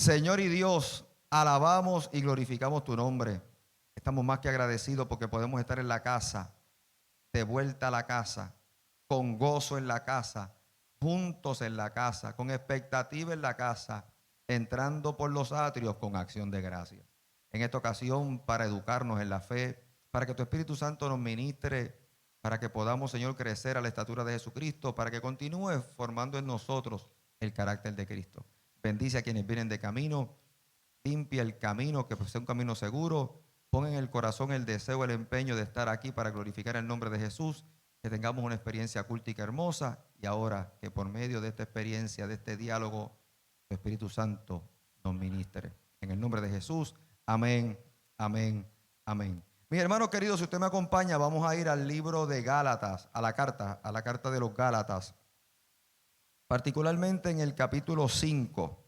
Señor y Dios, alabamos y glorificamos tu nombre. Estamos más que agradecidos porque podemos estar en la casa, de vuelta a la casa, con gozo en la casa, juntos en la casa, con expectativa en la casa, entrando por los atrios con acción de gracias. En esta ocasión, para educarnos en la fe, para que tu Espíritu Santo nos ministre, para que podamos, Señor, crecer a la estatura de Jesucristo, para que continúe formando en nosotros el carácter de Cristo. Bendice a quienes vienen de camino, limpia el camino, que sea un camino seguro. Pon en el corazón el deseo, el empeño de estar aquí para glorificar el nombre de Jesús, que tengamos una experiencia cultica hermosa y ahora que por medio de esta experiencia, de este diálogo, el Espíritu Santo nos ministre. En el nombre de Jesús, amén, amén, amén. Mis hermanos queridos, si usted me acompaña, vamos a ir al libro de Gálatas, a la carta de los Gálatas, particularmente en el capítulo 5.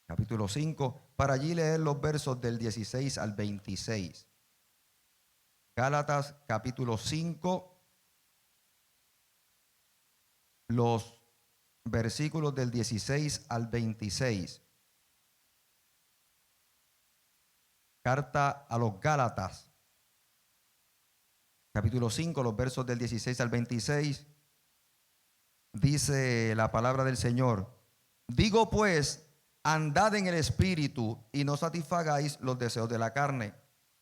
Capítulo 5, para allí leer los versos del 16 al 26. Gálatas capítulo 5, los versículos del 16 al 26. Carta a los Gálatas, capítulo 5, los versos del 16 al 26. Dice la palabra del Señor: digo pues, andad en el Espíritu y no satisfagáis los deseos de la carne,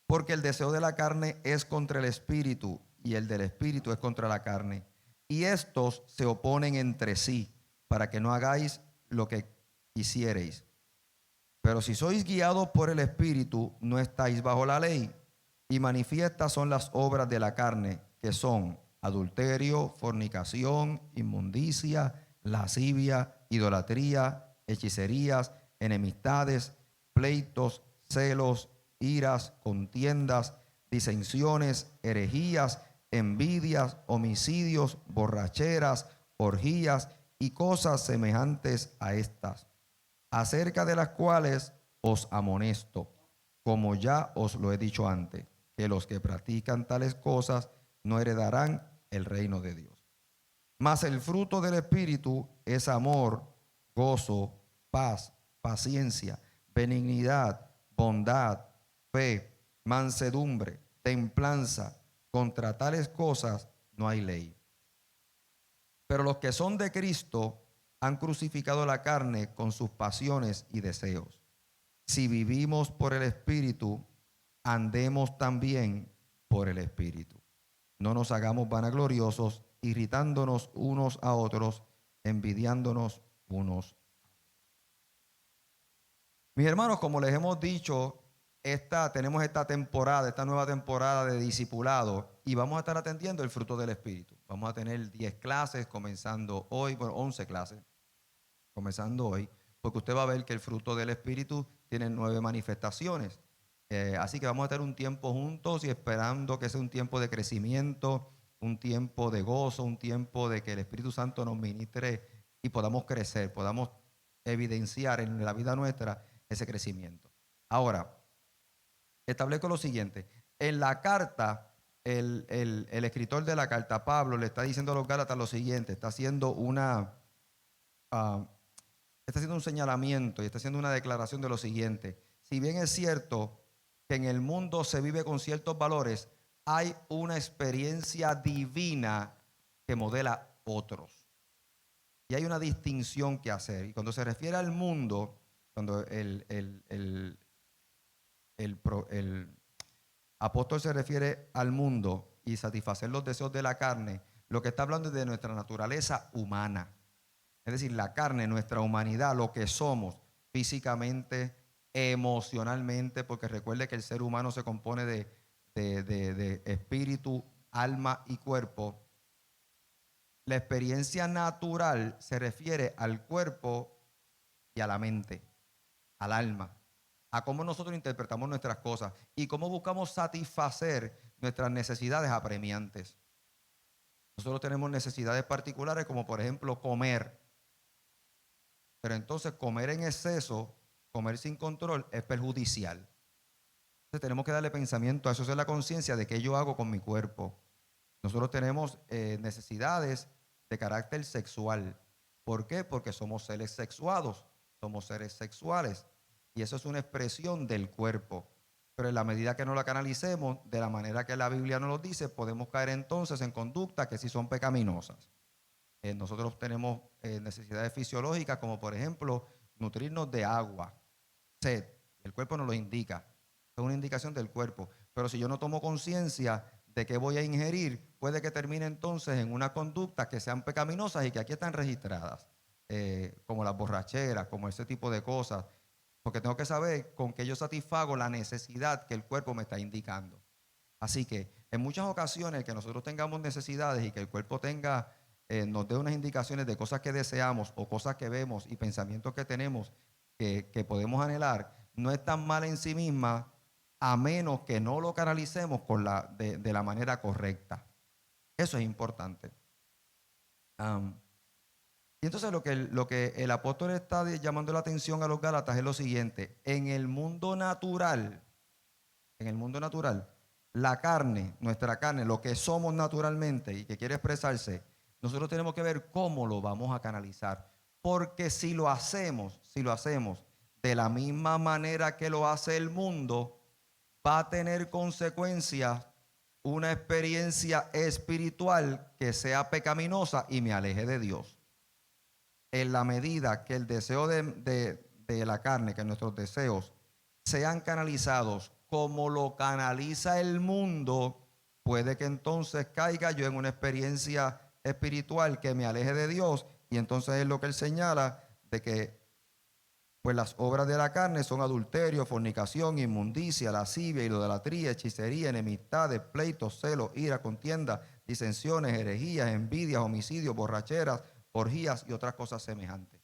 porque el deseo de la carne es contra el Espíritu y el del Espíritu es contra la carne. Y estos se oponen entre sí para que no hagáis lo que quisiereis. Pero si sois guiados por el Espíritu, no estáis bajo la ley. Y manifiestas son las obras de la carne, que son adulterio, fornicación, inmundicia, lascivia, idolatría, hechicerías, enemistades, pleitos, celos, iras, contiendas, disensiones, herejías, envidias, homicidios, borracheras, orgías y cosas semejantes a estas, acerca de las cuales os amonesto, como ya os lo he dicho antes, que los que practican tales cosas no heredarán el reino de Dios. Mas el fruto del Espíritu es amor, gozo, paz, paciencia, benignidad, bondad, fe, mansedumbre, templanza. Contra tales cosas no hay ley. Pero los que son de Cristo han crucificado la carne con sus pasiones y deseos. Si vivimos por el Espíritu, andemos también por el Espíritu. No nos hagamos vanagloriosos, irritándonos unos a otros, envidiándonos unos. Mis hermanos, como les hemos dicho, tenemos esta temporada, esta nueva temporada de discipulado, y vamos a estar atendiendo el fruto del Espíritu. Vamos a tener 10 clases comenzando hoy, bueno, 11 clases comenzando hoy, porque usted va a ver que el fruto del Espíritu tiene 9 manifestaciones. Así que vamos a estar un tiempo juntos y esperando que sea un tiempo de crecimiento, un tiempo de gozo, un tiempo de que el Espíritu Santo nos ministre y podamos crecer, podamos evidenciar en la vida nuestra ese crecimiento. Ahora, establezco lo siguiente. En la carta, el escritor de la carta, Pablo, le está diciendo a los Gálatas lo siguiente, está haciendo un señalamiento y está haciendo una declaración de lo siguiente. Si bien es cierto que en el mundo se vive con ciertos valores, hay una experiencia divina que modela otros. Y hay una distinción que hacer. Y cuando se refiere al mundo, cuando el apóstol se refiere al mundo y satisfacer los deseos de la carne, lo que está hablando es de nuestra naturaleza humana. Es decir, la carne, nuestra humanidad, lo que somos físicamente, emocionalmente, porque recuerde que el ser humano se compone de espíritu, alma y cuerpo. La experiencia natural se refiere al cuerpo y a la mente, al alma, a cómo nosotros interpretamos nuestras cosas y cómo buscamos satisfacer nuestras necesidades apremiantes. Nosotros tenemos necesidades particulares como por ejemplo comer. Pero entonces comer en exceso, comer sin control es perjudicial. Entonces tenemos que darle pensamiento a eso, es la conciencia de qué yo hago con mi cuerpo. Nosotros tenemos necesidades de carácter sexual. ¿Por qué? Porque somos seres sexuados, somos seres sexuales y eso es una expresión del cuerpo. Pero en la medida que no la canalicemos de la manera que la Biblia nos lo dice, podemos caer entonces en conductas que sí son pecaminosas. Nosotros tenemos necesidades fisiológicas como por ejemplo nutrirnos de agua, sed. El cuerpo nos lo indica. Es una indicación del cuerpo. Pero si yo no tomo conciencia de qué voy a ingerir, puede que termine entonces en una conducta que sean pecaminosas y que aquí están registradas, como las borracheras, como ese tipo de cosas, porque tengo que saber con qué yo satisfago la necesidad que el cuerpo me está indicando. Así que en muchas ocasiones que nosotros tengamos necesidades y que el cuerpo nos dé unas indicaciones de cosas que deseamos o cosas que vemos y pensamientos que tenemos que podemos anhelar, no es tan mal en sí misma a menos que no lo canalicemos de la manera correcta. Eso es importante. Y entonces lo que el apóstol está llamando la atención a los Gálatas es lo siguiente: en el mundo natural, la carne, nuestra carne, lo que somos naturalmente y que quiere expresarse, nosotros tenemos que ver cómo lo vamos a canalizar. Porque si lo hacemos de la misma manera que lo hace el mundo, va a tener consecuencias, una experiencia espiritual que sea pecaminosa y me aleje de Dios. En la medida que el deseo de la carne, que nuestros deseos sean canalizados como lo canaliza el mundo, puede que entonces caiga yo en una experiencia espiritual que me aleje de Dios. Y entonces es lo que él señala, de que pues las obras de la carne son adulterio, fornicación, inmundicia, lascivia, idolatría, hechicería, enemistades, pleitos, celos, ira, contienda, disensiones, herejías, envidias, homicidios, borracheras, orgías y otras cosas semejantes.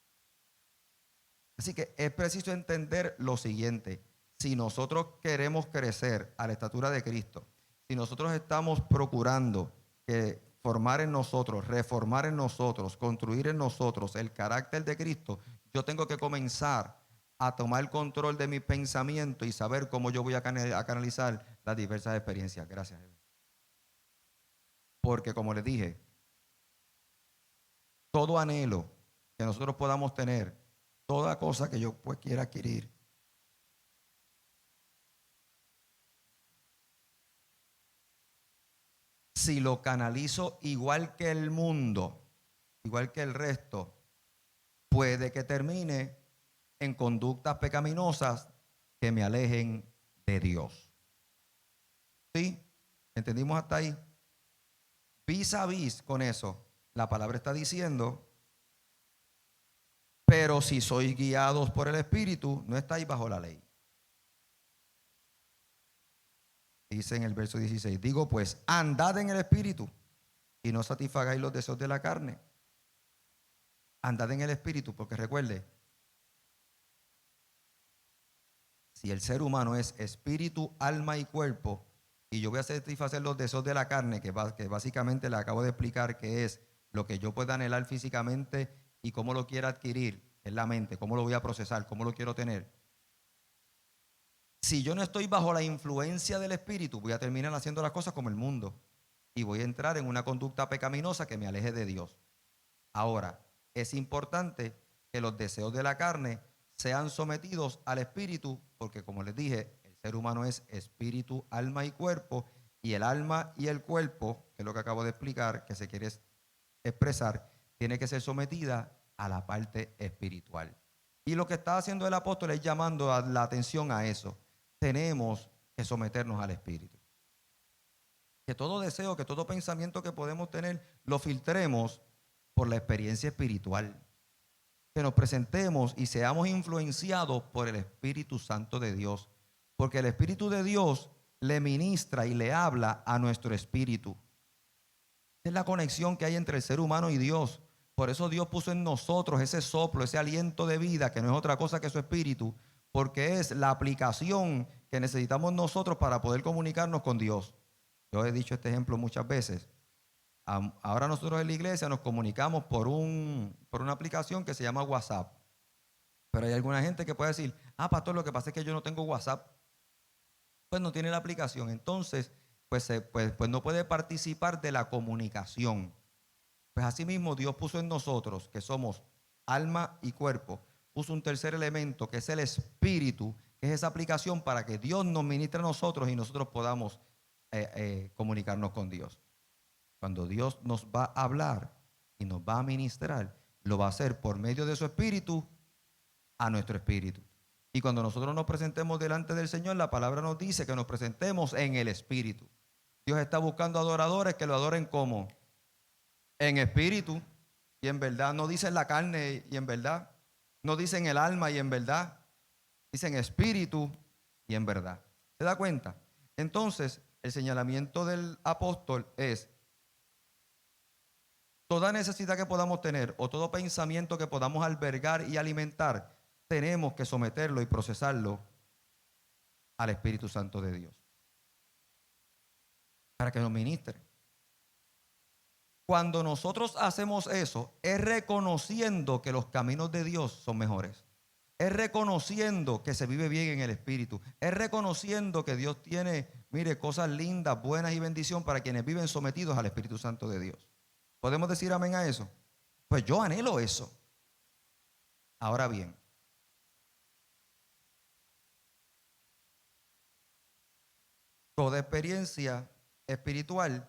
Así que es preciso entender lo siguiente: si nosotros queremos crecer a la estatura de Cristo, si nosotros estamos procurando formar en nosotros, reformar en nosotros, construir en nosotros el carácter de Cristo, yo tengo que comenzar a tomar control de mi pensamiento y saber cómo yo voy a canalizar las diversas experiencias. Gracias. Porque como les dije, todo anhelo que nosotros podamos tener, toda cosa que yo pues quiera adquirir, si lo canalizo igual que el mundo, igual que el resto, puede que termine en conductas pecaminosas que me alejen de Dios. ¿Sí? ¿Entendimos hasta ahí? Vis a vis con eso, la palabra está diciendo: pero si sois guiados por el Espíritu, no estáis bajo la ley. Dice en el verso 16: digo pues, andad en el Espíritu y no satisfagáis los deseos de la carne. Andad en el Espíritu, porque recuerde, si el ser humano es espíritu, alma y cuerpo, y yo voy a satisfacer los deseos de la carne, que básicamente le acabo de explicar que es lo que yo pueda anhelar físicamente y cómo lo quiera adquirir en la mente, cómo lo voy a procesar, cómo lo quiero tener. Si yo no estoy bajo la influencia del Espíritu, voy a terminar haciendo las cosas como el mundo y voy a entrar en una conducta pecaminosa que me aleje de Dios. Ahora, es importante que los deseos de la carne sean sometidos al Espíritu, porque como les dije, el ser humano es espíritu, alma y cuerpo, y el alma y el cuerpo, que es lo que acabo de explicar, que se quiere expresar, tiene que ser sometida a la parte espiritual. Y lo que está haciendo el apóstol es llamando la atención a eso. Tenemos que someternos al Espíritu. Que todo deseo, que todo pensamiento que podemos tener, lo filtremos por la experiencia espiritual. Que nos presentemos y seamos influenciados por el Espíritu Santo de Dios. Porque el Espíritu de Dios le ministra y le habla a nuestro espíritu. Es la conexión que hay entre el ser humano y Dios. Por eso Dios puso en nosotros ese soplo, ese aliento de vida, que no es otra cosa que su espíritu, porque es la aplicación que necesitamos nosotros para poder comunicarnos con Dios. Yo he dicho este ejemplo muchas veces. Ahora nosotros en la iglesia nos comunicamos por una aplicación que se llama WhatsApp. Pero hay alguna gente que puede decir: pastor, lo que pasa es que yo no tengo WhatsApp. Pues no tiene la aplicación. Entonces, pues no puede participar de la comunicación. Pues asimismo Dios puso en nosotros, que somos alma y cuerpo, usa un tercer elemento que es el Espíritu, que es esa aplicación para que Dios nos ministre a nosotros y nosotros podamos comunicarnos con Dios. Cuando Dios nos va a hablar y nos va a ministrar, lo va a hacer por medio de su Espíritu a nuestro espíritu. Y cuando nosotros nos presentemos delante del Señor, la palabra nos dice que nos presentemos en el Espíritu. Dios está buscando adoradores que lo adoren como en espíritu y en verdad. No dice en la carne y en verdad. No dice en el alma y en verdad. Dice en espíritu y en verdad. ¿Se da cuenta? Entonces, el señalamiento del apóstol es: toda necesidad que podamos tener o todo pensamiento que podamos albergar y alimentar, tenemos que someterlo y procesarlo al Espíritu Santo de Dios para que nos ministre. Cuando nosotros hacemos eso, es reconociendo que los caminos de Dios son mejores. Es reconociendo que se vive bien en el Espíritu. Es reconociendo que Dios tiene, mire, cosas lindas, buenas y bendición para quienes viven sometidos al Espíritu Santo de Dios. ¿Podemos decir amén a eso? Pues yo anhelo eso. Ahora bien, toda experiencia espiritual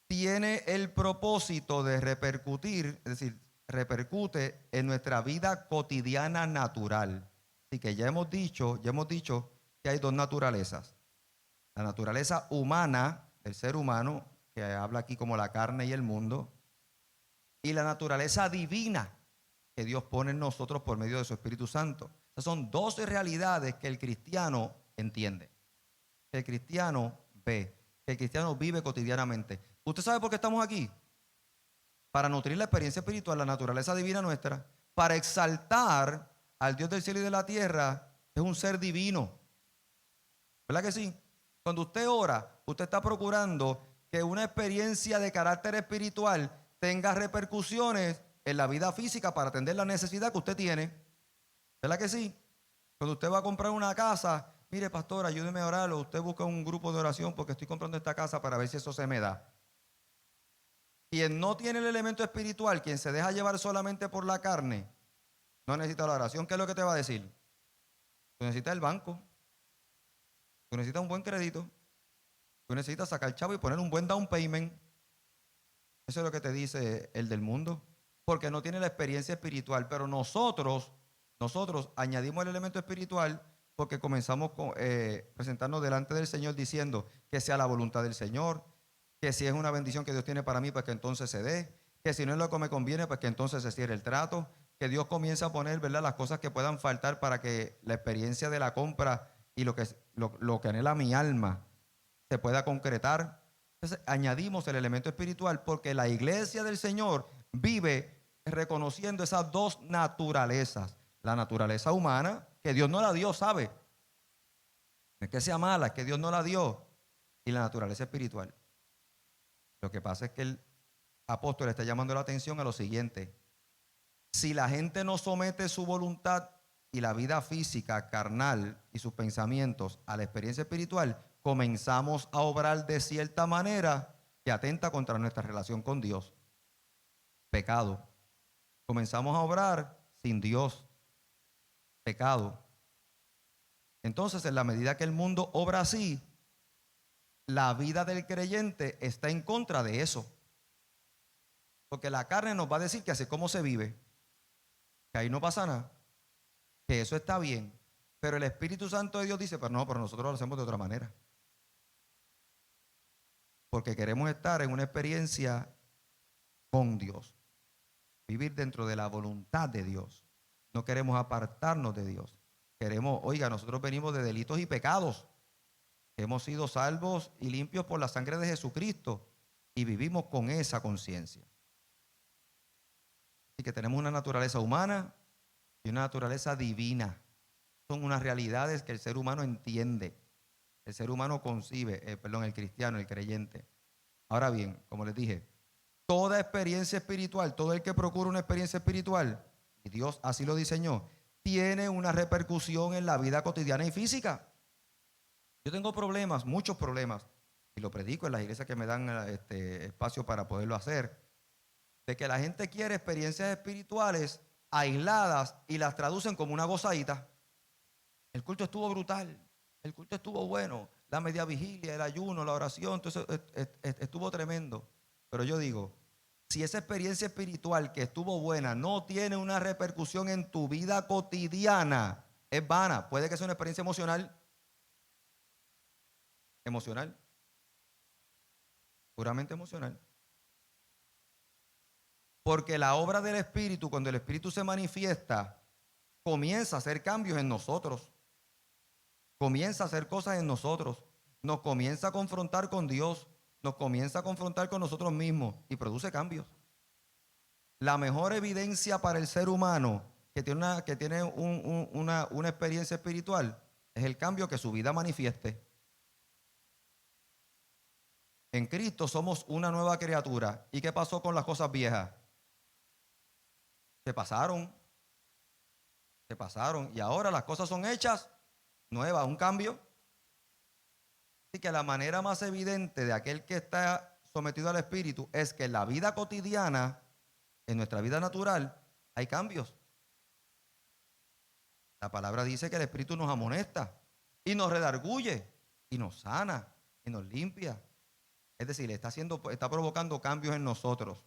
tiene el propósito de repercutir, es decir, repercute en nuestra vida cotidiana natural. Así que ya hemos dicho que hay dos naturalezas. La naturaleza humana, el ser humano, que habla aquí como la carne y el mundo, y la naturaleza divina que Dios pone en nosotros por medio de su Espíritu Santo. Esas son dos realidades que el cristiano entiende, que el cristiano ve, que el cristiano vive cotidianamente. ¿Usted sabe por qué estamos aquí? Para nutrir la experiencia espiritual, la naturaleza divina nuestra, para exaltar al Dios del cielo y de la tierra, que es un ser divino. ¿Verdad que sí? Cuando usted ora, usted está procurando que una experiencia de carácter espiritual tenga repercusiones en la vida física para atender la necesidad que usted tiene. ¿Verdad que sí? Cuando usted va a comprar una casa, mire, pastor, ayúdeme a orar, o usted busca un grupo de oración porque estoy comprando esta casa para ver si eso se me da. Quien no tiene el elemento espiritual, quien se deja llevar solamente por la carne, no necesita la oración. ¿Qué es lo que te va a decir? Tú necesitas el banco, tú necesitas un buen crédito, tú necesitas sacar chavo y poner un buen down payment. Eso es lo que te dice el del mundo, porque no tiene la experiencia espiritual. Pero nosotros añadimos el elemento espiritual porque comenzamos a presentarnos delante del Señor diciendo que sea la voluntad del Señor, que si es una bendición que Dios tiene para mí, pues que entonces se dé, que si no es lo que me conviene, pues que entonces se cierre el trato, que Dios comience a poner, ¿verdad?, las cosas que puedan faltar para que la experiencia de la compra y lo que anhela mi alma se pueda concretar. Entonces añadimos el elemento espiritual porque la iglesia del Señor vive reconociendo esas dos naturalezas. La naturaleza humana, que Dios no la dio, ¿sabe? No es que sea mala, es que Dios no la dio. Y la naturaleza espiritual. Lo que pasa es que el apóstol está llamando la atención a lo siguiente: si la gente no somete su voluntad y la vida física, carnal y sus pensamientos a la experiencia espiritual, comenzamos a obrar de cierta manera que atenta contra nuestra relación con Dios. Pecado. Comenzamos a obrar sin Dios. Pecado. Entonces, en la medida que el mundo obra así, la vida del creyente está en contra de eso. Porque la carne nos va a decir que así es como se vive, que ahí no pasa nada, que eso está bien. Pero el Espíritu Santo de Dios dice, pero no, pero nosotros lo hacemos de otra manera. Porque queremos estar en una experiencia con Dios, vivir dentro de la voluntad de Dios. No queremos apartarnos de Dios. Queremos, oiga, nosotros venimos de delitos y pecados. Hemos sido salvos y limpios por la sangre de Jesucristo y vivimos con esa conciencia. Así que tenemos una naturaleza humana y una naturaleza divina. Son unas realidades que el ser humano entiende, el ser humano concibe, el cristiano, el creyente. Ahora bien, como les dije, toda experiencia espiritual, todo el que procura una experiencia espiritual, y Dios así lo diseñó, tiene una repercusión en la vida cotidiana y física. Yo tengo problemas, muchos problemas, y lo predico en las iglesias que me dan espacio para poderlo hacer, de que la gente quiere experiencias espirituales aisladas y las traducen como una gozadita. El culto estuvo brutal, el culto estuvo bueno, la media vigilia, el ayuno, la oración, entonces estuvo tremendo. Pero yo digo, si esa experiencia espiritual que estuvo buena no tiene una repercusión en tu vida cotidiana, es vana. Puede que sea una experiencia emocional, puramente emocional. Porque la obra del Espíritu, cuando el Espíritu se manifiesta, comienza a hacer cambios en nosotros. Comienza a hacer cosas en nosotros. Nos comienza a confrontar con Dios. Nos comienza a confrontar con nosotros mismos y produce cambios. La mejor evidencia para el ser humano que tiene una experiencia espiritual es el cambio que su vida manifieste. En Cristo somos una nueva criatura. ¿Y qué pasó con las cosas viejas? Se pasaron, se pasaron. Y ahora las cosas son hechas nuevas, un cambio. Así que la manera más evidente de aquel que está sometido al Espíritu es que en la vida cotidiana, en nuestra vida natural, hay cambios. La palabra dice que el Espíritu nos amonesta y nos redarguye y nos sana y nos limpia. Es decir, está provocando cambios en nosotros,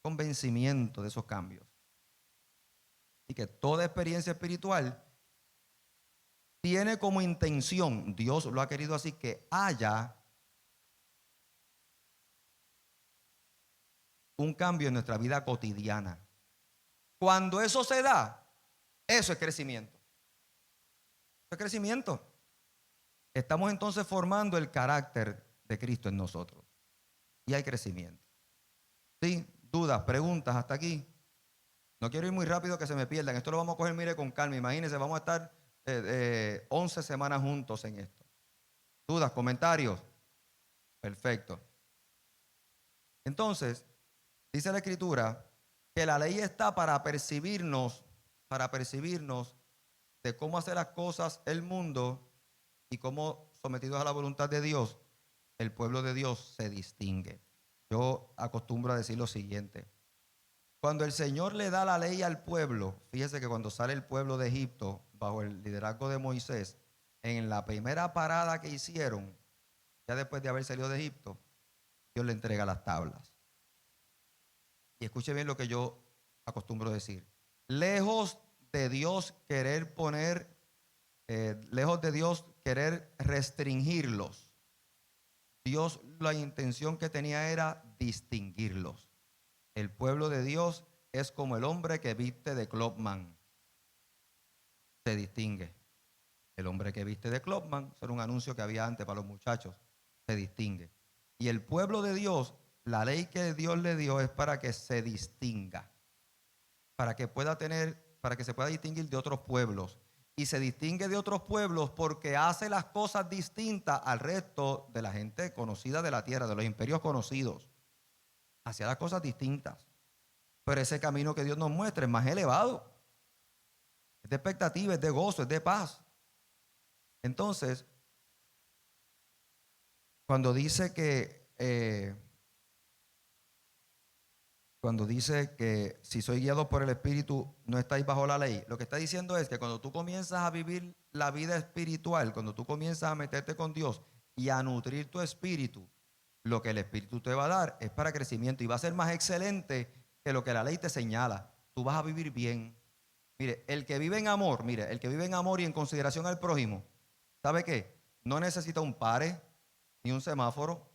convencimiento de esos cambios. Y que toda experiencia espiritual tiene como intención, Dios lo ha querido así, que haya un cambio en nuestra vida cotidiana. Cuando eso se da, eso es crecimiento. Eso es crecimiento. Estamos entonces formando el carácter de Cristo en nosotros. Y hay crecimiento. ¿Sí? Dudas, preguntas hasta aquí. No quiero ir muy rápido que se me pierdan. Esto lo vamos a coger, mire, con calma. Imagínense, vamos a estar 11 semanas juntos en esto. ¿Dudas, comentarios? Perfecto. Entonces, dice la Escritura que la ley está para percibirnos de cómo hacer las cosas el mundo y cómo, sometidos a la voluntad de Dios, el pueblo de Dios se distingue. Yo acostumbro a decir lo siguiente. Cuando el Señor le da la ley al pueblo, fíjese que cuando sale el pueblo de Egipto bajo el liderazgo de Moisés, en la primera parada que hicieron, ya después de haber salido de Egipto, Dios le entrega las tablas. Y escuche bien lo que yo acostumbro decir. Lejos de Dios lejos de Dios querer restringirlos, Dios la intención que tenía era distinguirlos. El pueblo de Dios es como el hombre que viste de Clubman. Se distingue. El hombre que viste de Clubman, eso era un anuncio que había antes para los muchachos, se distingue. Y el pueblo de Dios, la ley que Dios le dio es para que se distinga, para que se pueda distinguir de otros pueblos. Y se distingue de otros pueblos porque hace las cosas distintas al resto de la gente conocida de la tierra, de los imperios conocidos. Hacía las cosas distintas. Pero ese camino que Dios nos muestra es más elevado. Es de expectativa, es de gozo, es de paz. Entonces, cuando dice que si soy guiado por el Espíritu no estáis bajo la ley, lo que está diciendo es que cuando tú comienzas a vivir la vida espiritual, cuando tú comienzas a meterte con Dios y a nutrir tu espíritu, lo que el Espíritu te va a dar es para crecimiento y va a ser más excelente que lo que la ley te señala. Tú vas a vivir bien. Mire, el que vive en amor y en consideración al prójimo, ¿sabe qué? No necesita un pare ni un semáforo.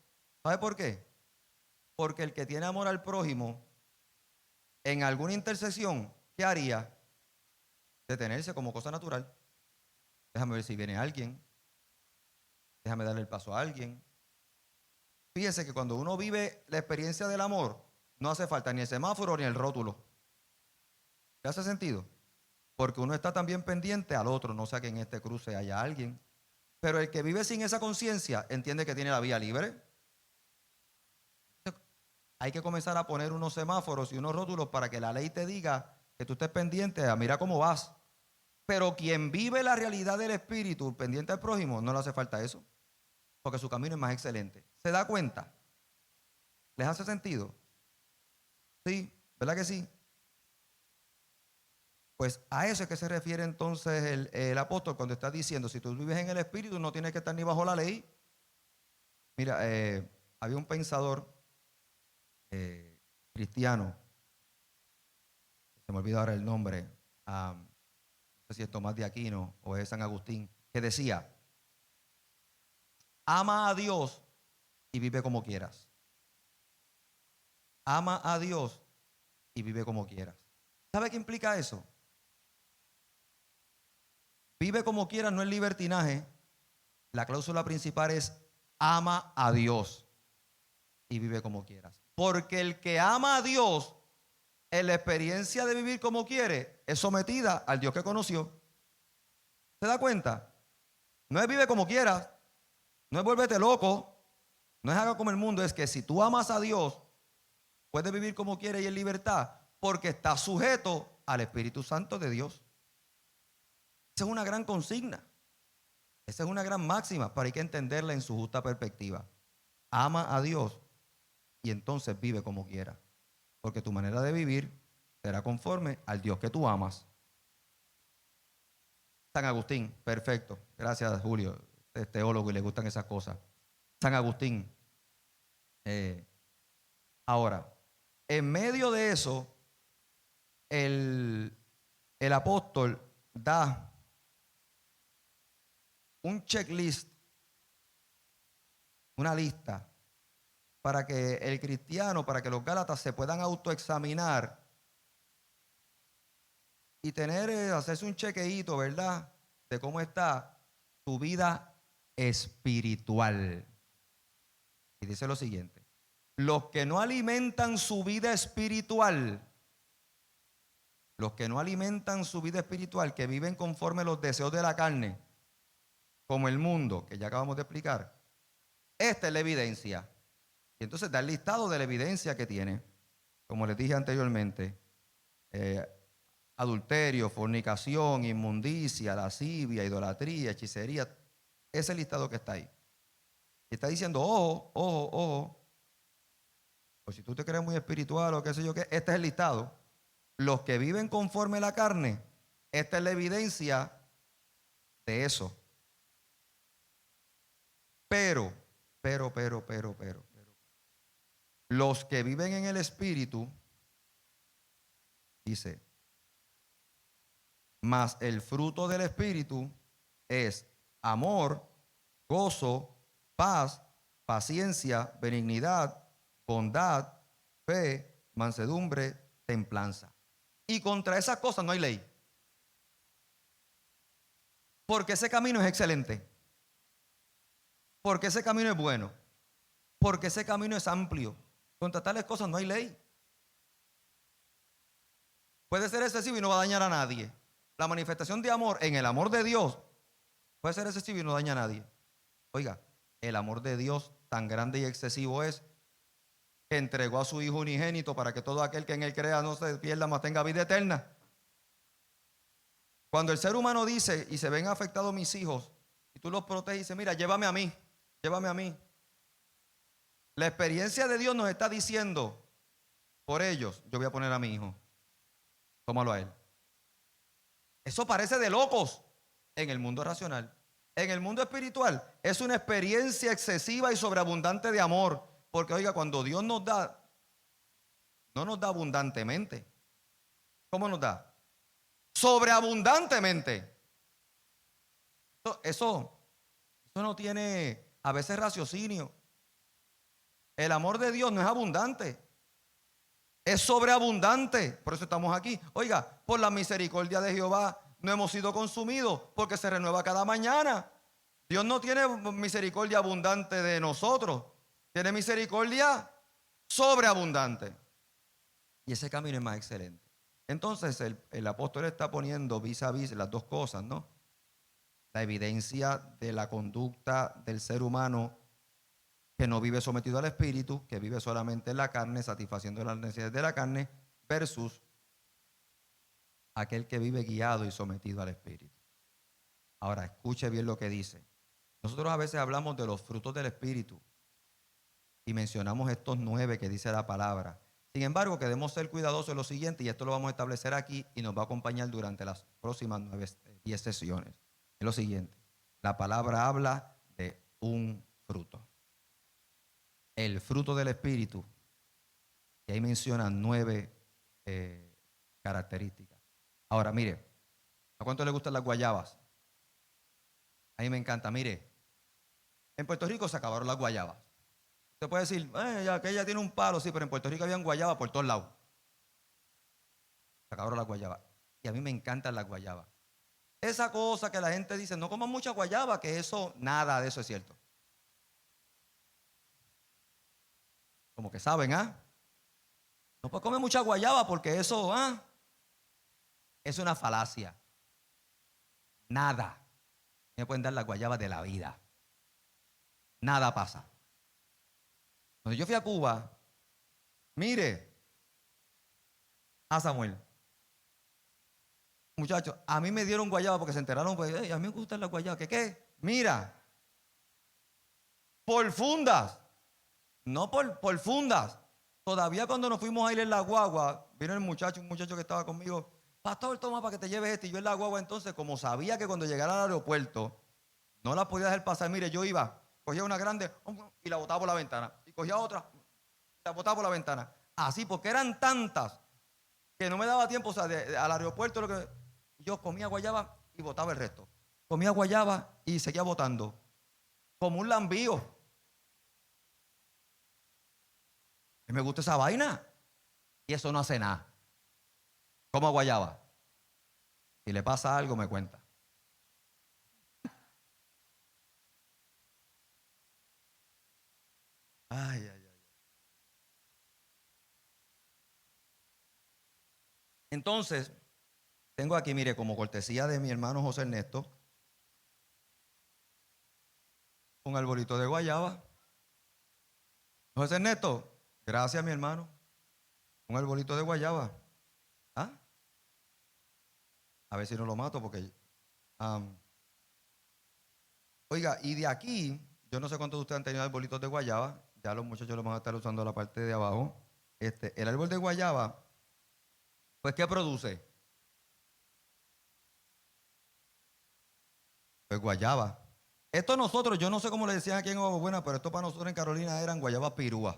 ¿Sabe por qué? Porque el que tiene amor al prójimo, en alguna intersección, ¿qué haría? Detenerse como cosa natural. Déjame ver si viene alguien. Déjame darle el paso a alguien. Fíjese que cuando uno vive la experiencia del amor, no hace falta ni el semáforo ni el rótulo. ¿Qué hace sentido? Porque uno está también pendiente al otro, no sea que en este cruce haya alguien. Pero el que vive sin esa conciencia entiende que tiene la vía libre. Hay que comenzar a poner unos semáforos y unos rótulos para que la ley te diga que tú estés pendiente a mira cómo vas. Pero quien vive la realidad del espíritu pendiente al prójimo, no le hace falta eso, porque su camino es más excelente. ¿Se da cuenta? ¿Les hace sentido? Sí, ¿verdad que sí? Pues a eso es que se refiere entonces el apóstol cuando está diciendo, si tú vives en el Espíritu no tienes que estar ni bajo la ley. Mira, había un pensador cristiano, se me olvida ahora el nombre, no sé si es Tomás de Aquino o es San Agustín, que decía, ama a Dios y vive como quieras. Ama a Dios y vive como quieras. ¿Sabe qué implica eso? Vive como quieras no es libertinaje. La cláusula principal es ama a Dios y vive como quieras. Porque el que ama a Dios en la experiencia de vivir como quiere es sometida al Dios que conoció. ¿Se da cuenta? No es vive como quieras, no es vuélvete loco, no es haga como el mundo, es que si tú amas a Dios, puedes vivir como quieres y en libertad, porque estás sujeto al Espíritu Santo de Dios. Esa es una gran consigna, esa es una gran máxima, pero hay que entenderla en su justa perspectiva. Ama a Dios y entonces vive como quieras, porque tu manera de vivir será conforme al Dios que tú amas. San Agustín, perfecto. Gracias, Julio. Es teólogo y le gustan esas cosas. San Agustín. Ahora, en medio de eso, el apóstol da un checklist, una lista, para que el cristiano, para que los gálatas se puedan autoexaminar y hacerse un chequeíto, ¿verdad? De cómo está tu vida espiritual. Y dice lo siguiente: los que no alimentan su vida espiritual, que viven conforme los deseos de la carne, como el mundo, que ya acabamos de explicar, esta es la evidencia. Y entonces da el listado de la evidencia que tiene, como les dije anteriormente: adulterio, fornicación, inmundicia, lascivia, idolatría, hechicería. Ese listado que está ahí. Y está diciendo, ojo, ojo, ojo. O si tú te crees muy espiritual o qué sé yo qué, este es el listado. Los que viven conforme a la carne, esta es la evidencia de eso. Pero, los que viven en el Espíritu, dice, mas el fruto del Espíritu es amor, gozo, paz, paciencia, benignidad, bondad, fe, mansedumbre, templanza. Y contra esas cosas no hay ley. Porque ese camino es excelente. Porque ese camino es bueno. Porque ese camino es amplio. Contra tales cosas no hay ley. Puede ser excesivo y no va a dañar a nadie. La manifestación de amor en el amor de Dios puede ser excesivo y no daña a nadie. Oiga, el amor de Dios tan grande y excesivo es que entregó a su Hijo unigénito para que todo aquel que en él crea no se pierda, mas tenga vida eterna. Cuando el ser humano dice, y se ven afectados mis hijos, y tú los proteges y dices, mira, llévame a mí, llévame a mí. La experiencia de Dios nos está diciendo, por ellos yo voy a poner a mi hijo, tómalo a él. Eso parece de locos en el mundo racional. En el mundo espiritual es una experiencia excesiva y sobreabundante de amor. Porque oiga, cuando Dios nos da, no nos da abundantemente. ¿Cómo nos da? Sobreabundantemente. Eso no tiene a veces raciocinio. El amor de Dios no es abundante, es sobreabundante. Por eso estamos aquí. Oiga, por la misericordia de Jehová no hemos sido consumidos, porque se renueva cada mañana. Dios no tiene misericordia abundante de nosotros, tiene misericordia sobreabundante. Y ese camino es más excelente. Entonces el apóstol está poniendo vis a vis las dos cosas, ¿no? La evidencia de la conducta del ser humano que no vive sometido al espíritu, que vive solamente en la carne, satisfaciendo las necesidades de la carne, versus aquel que vive guiado y sometido al espíritu. Ahora, escuche bien lo que dice. Nosotros a veces hablamos de los frutos del espíritu y mencionamos estos 9 que dice la palabra. Sin embargo, queremos ser cuidadosos en lo siguiente, y esto lo vamos a establecer aquí y nos va a acompañar durante las próximas 10 sesiones. Es lo siguiente: la palabra habla de un fruto. El fruto del Espíritu, y ahí menciona 9 características. Ahora, mire, ¿a cuánto le gustan las guayabas? A mí me encanta. Mire, en Puerto Rico se acabaron las guayabas. Usted puede decir, aquella tiene un palo, sí, pero en Puerto Rico habían guayabas por todos lados. Se acabaron las guayabas. Y a mí me encantan las guayabas. Esa cosa que la gente dice, no coman mucha guayaba, que eso, nada de eso es cierto. Como que saben, no puedes comer mucha guayaba porque eso, es una falacia. Nada. Me pueden dar las guayabas de la vida. Nada pasa. Cuando yo fui a Cuba, mire, a Samuel, muchachos, a mí me dieron guayaba porque se enteraron, pues, a mí me gustan las guayabas. ¿Qué? Mira, por fundas, no por fundas. Todavía cuando nos fuimos a ir en la guagua, vino un muchacho que estaba conmigo, pastor, toma para que te lleves este. Y yo en la guagua, entonces, como sabía que cuando llegara al aeropuerto no la podía dejar pasar, mire, yo iba, cogía una grande y la botaba por la ventana, y cogía otra y la botaba por la ventana. Así, porque eran tantas que no me daba tiempo. O sea, al aeropuerto yo comía guayaba y botaba el resto. Comía guayaba y seguía botando, como un lambío. Y me gusta esa vaina. Y eso no hace nada. Como guayaba. Si le pasa algo, me cuenta. Ay. Entonces, tengo aquí, mire, como cortesía de mi hermano José Ernesto, un arbolito de guayaba. José Ernesto, gracias, mi hermano. Un arbolito de guayaba. A ver si no lo mato porque... oiga, y de aquí, yo no sé cuántos de ustedes han tenido arbolitos de guayaba. Ya los muchachos lo van a estar usando la parte de abajo. El árbol de guayaba, pues, ¿qué produce? Pues guayaba. Esto nosotros, yo no sé cómo le decían aquí en Agua Buena, pero esto para nosotros en Carolina eran guayabas pirúas.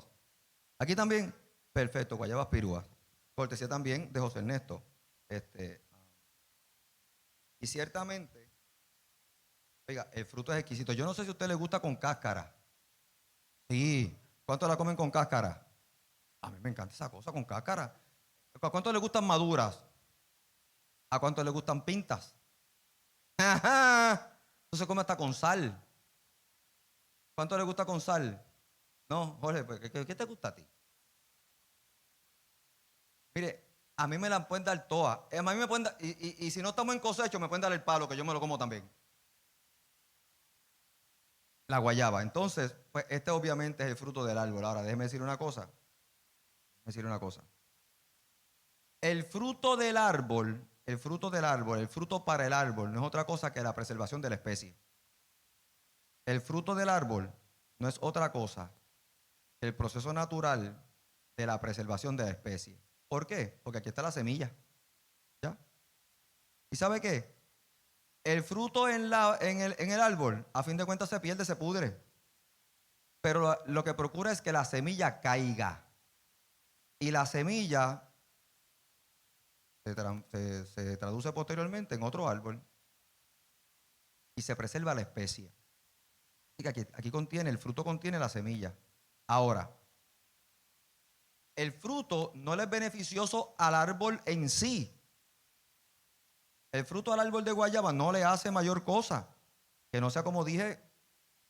Aquí también, perfecto, guayabas pirúas. Cortesía también de José Ernesto. Y ciertamente, oiga, el fruto es exquisito. Yo no sé si a usted le gusta con cáscara. Sí. ¿Cuánto la comen con cáscara? A mí me encanta esa cosa con cáscara. ¿A cuánto le gustan maduras? ¿A cuánto le gustan pintas? Ajá. Eso se come hasta con sal. ¿Cuánto le gusta con sal? No, Jorge, pues, ¿qué te gusta a ti? Mire, a mí me la pueden dar todas. A mí me pueden dar, y si no estamos en cosecho, me pueden dar el palo, que yo me lo como también. La guayaba. Entonces, pues este obviamente es el fruto del árbol. Ahora, déjeme decir una cosa. El fruto del árbol, el fruto para el árbol, no es otra cosa que la preservación de la especie. El fruto del árbol no es otra cosa que el proceso natural de la preservación de la especie. ¿Por qué? Porque aquí está la semilla. ¿Ya? ¿Y sabe qué? El fruto en el árbol, a fin de cuentas, se pierde, se pudre. Pero lo que procura es que la semilla caiga. Y la semilla se traduce posteriormente en otro árbol y se preserva la especie. Así que aquí contiene, el fruto contiene la semilla. Ahora, el fruto no le es beneficioso al árbol en sí. El fruto al árbol de guayaba no le hace mayor cosa, que no sea, como dije,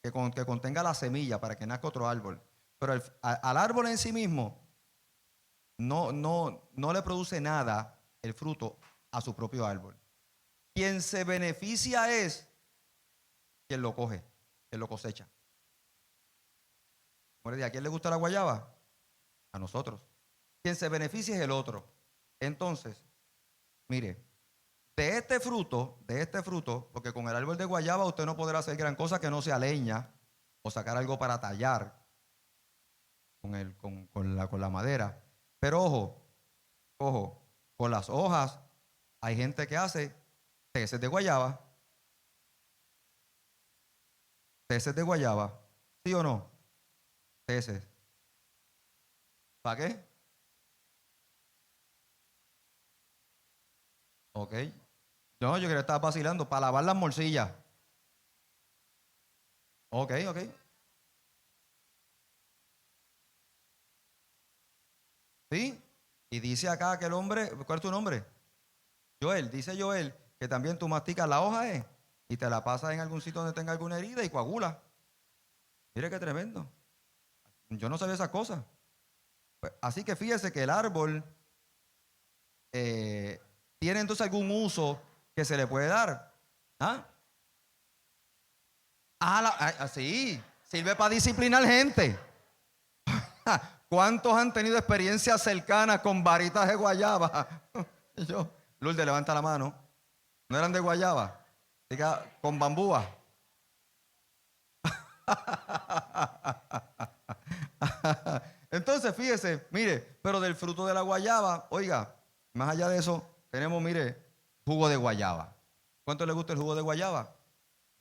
que contenga la semilla para que nazca otro árbol. Pero al árbol en sí mismo no le produce nada el fruto a su propio árbol. Quien se beneficia es quien lo coge, quien lo cosecha. ¿A quién le gusta la guayaba? A nosotros. Quien se beneficia es el otro. Entonces, mire, de este fruto, porque con el árbol de guayaba usted no podrá hacer gran cosa que no sea leña o sacar algo para tallar con la madera. Pero ojo, ojo, con las hojas hay gente que hace teces de guayaba. Teces de guayaba. ¿Sí o no? Teces. ¿Para qué? Ok. No, yo creo que estaba vacilando. Para lavar las morcillas. Ok, ok. ¿Sí? Y dice acá que el hombre, ¿cuál es tu nombre? Joel, dice Joel, que también tú masticas la hoja, y te la pasas en algún sitio donde tenga alguna herida y coagula. Mire qué tremendo. Yo no sabía esas cosas. Pues, así que fíjese que el árbol eh, tiene entonces algún uso que se le puede dar. ¿Ah? Sí, sirve para disciplinar gente. ¿Cuántos han tenido experiencias cercanas con varitas de guayaba? Y yo, Lourdes, levanta la mano. ¿No eran de guayaba? Diga, con bambúa. Entonces, fíjese, mire, pero del fruto de la guayaba, oiga, más allá de eso, tenemos, mire, jugo de guayaba. ¿Cuánto le gusta el jugo de guayaba?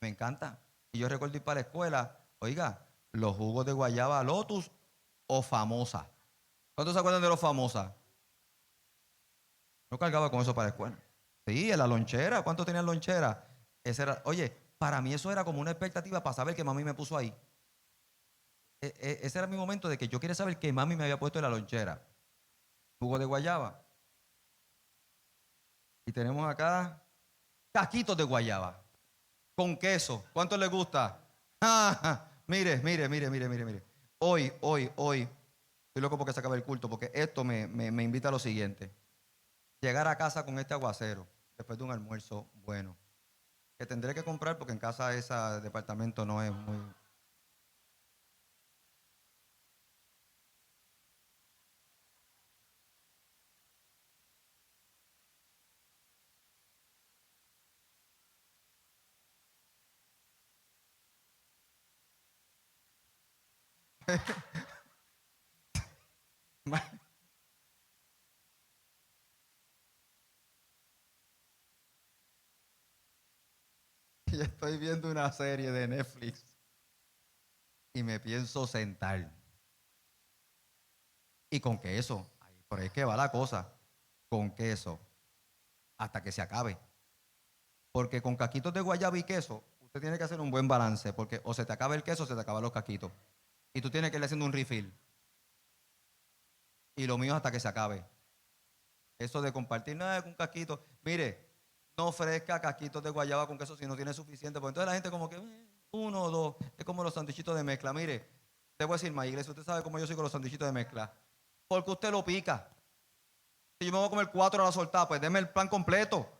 Me encanta. Y yo recuerdo ir para la escuela, oiga, los jugos de guayaba Lotus o famosa. ¿Cuántos se acuerdan de los famosas? No cargaba con eso para la escuela. Sí, en la lonchera. ¿Cuántos tenían lonchera? Ese era, oye, para mí eso era como una expectativa para saber que mami me puso ahí. Ese era mi momento de que yo quería saber que mami me había puesto en la lonchera. Jugo de guayaba. Y tenemos acá casquitos de guayaba con queso. ¿Cuánto le gusta? Mire, mire, mire, mire, mire, mire. Hoy, estoy loco porque se acabe el culto, porque esto me invita a lo siguiente. Llegar a casa con este aguacero, después de un almuerzo bueno, que tendré que comprar porque en casa ese departamento no es muy... Y estoy viendo una serie de Netflix y me pienso sentar. Y con queso, ahí, por ahí es que va la cosa, con queso, hasta que se acabe. Porque con caquitos de guayaba y queso, usted tiene que hacer un buen balance, porque o se te acaba el queso o se te acaban los caquitos. Y tú tienes que ir haciendo un refill. Y lo mío es hasta que se acabe. Eso de compartir nada con un caquito. Mire, no ofrezca caquitos de guayaba con queso si no tiene suficiente. Porque entonces la gente como que uno o dos. Es como los sanduichitos de mezcla. Mire, te voy a decir más, iglesia, usted sabe cómo yo soy con los sanduichitos de mezcla. Porque usted lo pica. Si yo me voy a comer cuatro a la soltada, pues deme el pan completo.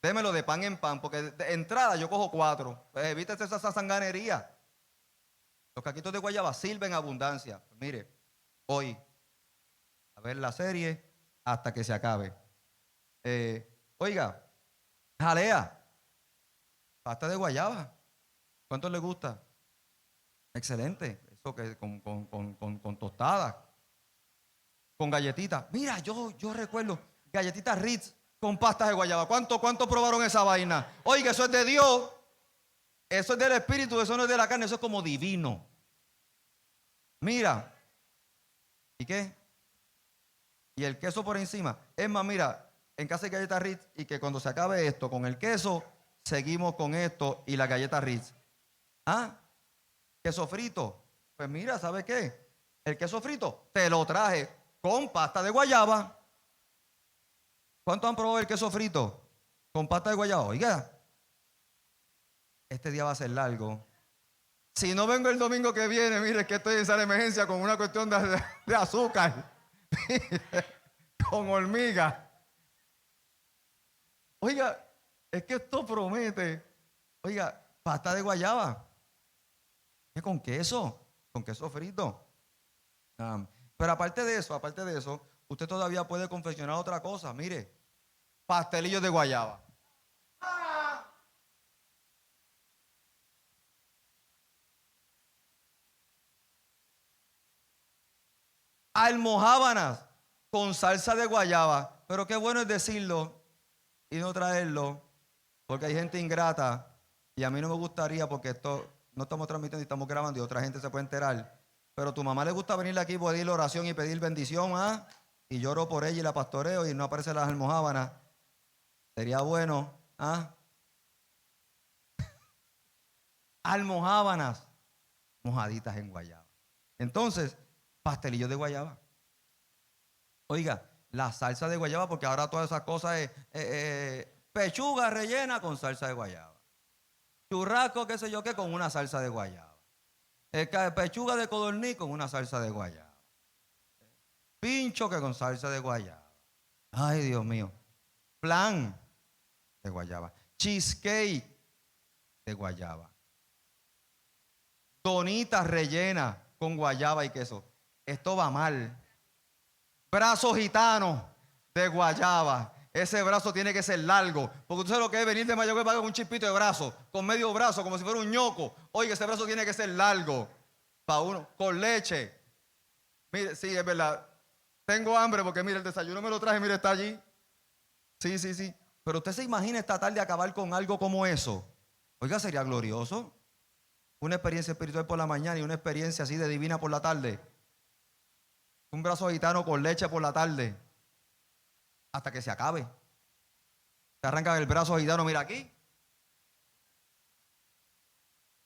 Démelo de pan en pan, porque de entrada yo cojo cuatro. Pues evítese esa sanganería. Los caquitos de guayaba sirven abundancia. Pues mire, hoy, a ver la serie hasta que se acabe. Oiga, jalea, pasta de guayaba. ¿Cuánto le gusta? Excelente. Eso que con tostada, con galletitas. Mira, yo recuerdo galletitas Ritz con pastas de guayaba. ¿Cuánto probaron esa vaina? Oiga, eso es de Dios. Eso es del espíritu, eso no es de la carne, eso es como divino. Mira, ¿y qué? Y el queso por encima. Es más, mira, en casa hay galletas Ritz y que cuando se acabe esto con el queso, seguimos con esto y la galleta Ritz. ¿Ah? Queso frito. Pues mira, ¿sabe qué? El queso frito te lo traje con pasta de guayaba. ¿Cuántos han probado el queso frito con pasta de guayaba? Oiga, este día va a ser largo. Si no vengo el domingo que viene, mire que estoy en sala de emergencia con una cuestión de azúcar, con hormiga. Oiga, es que esto promete. Oiga, pasta de guayaba. ¿Qué con queso frito. Ah, pero aparte de eso, usted todavía puede confeccionar otra cosa. Mire, pastelillos de guayaba. Almojábanas. con salsa de guayaba. Pero qué bueno es decirlo y no traerlo, porque hay gente ingrata y a mí no me gustaría, porque esto no estamos transmitiendo y estamos grabando y otra gente se puede enterar. Pero a tu mamá le gusta venir aquí, pedir oración y pedir bendición, ¿ah? Y lloro por ella y la pastoreo y no aparecen las almojábanas. Sería bueno, ¿ah? Almojábanas mojaditas en guayaba. Entonces, pastelillos de guayaba. Oiga, la salsa de guayaba, porque ahora todas esas cosas es pechuga rellena con salsa de guayaba. Churrasco, qué sé yo qué, con una salsa de guayaba. Pechuga de codorniz con una salsa de guayaba. Pincho que con salsa de guayaba. Ay, Dios mío. Flan de guayaba. Cheesecake de guayaba. Donitas rellenas con guayaba y queso. Esto va mal. Brazo gitano de guayaba. Ese brazo tiene que ser largo. Porque tú sabes lo que es venir de Mayagüez para con un chispito de brazo, con medio brazo, como si fuera un ñoco. Oye, ese brazo tiene que ser largo. Para uno, con leche. Mire, sí, es verdad. Tengo hambre porque mire, el desayuno me lo traje, mire, está allí. Sí, sí, sí. Pero usted se imagina esta tarde acabar con algo como eso. Oiga, sería glorioso. Una experiencia espiritual por la mañana y una experiencia así de divina por la tarde. Un brazo gitano con leche por la tarde. Hasta que se acabe. Se arranca el brazo gitano, mira aquí.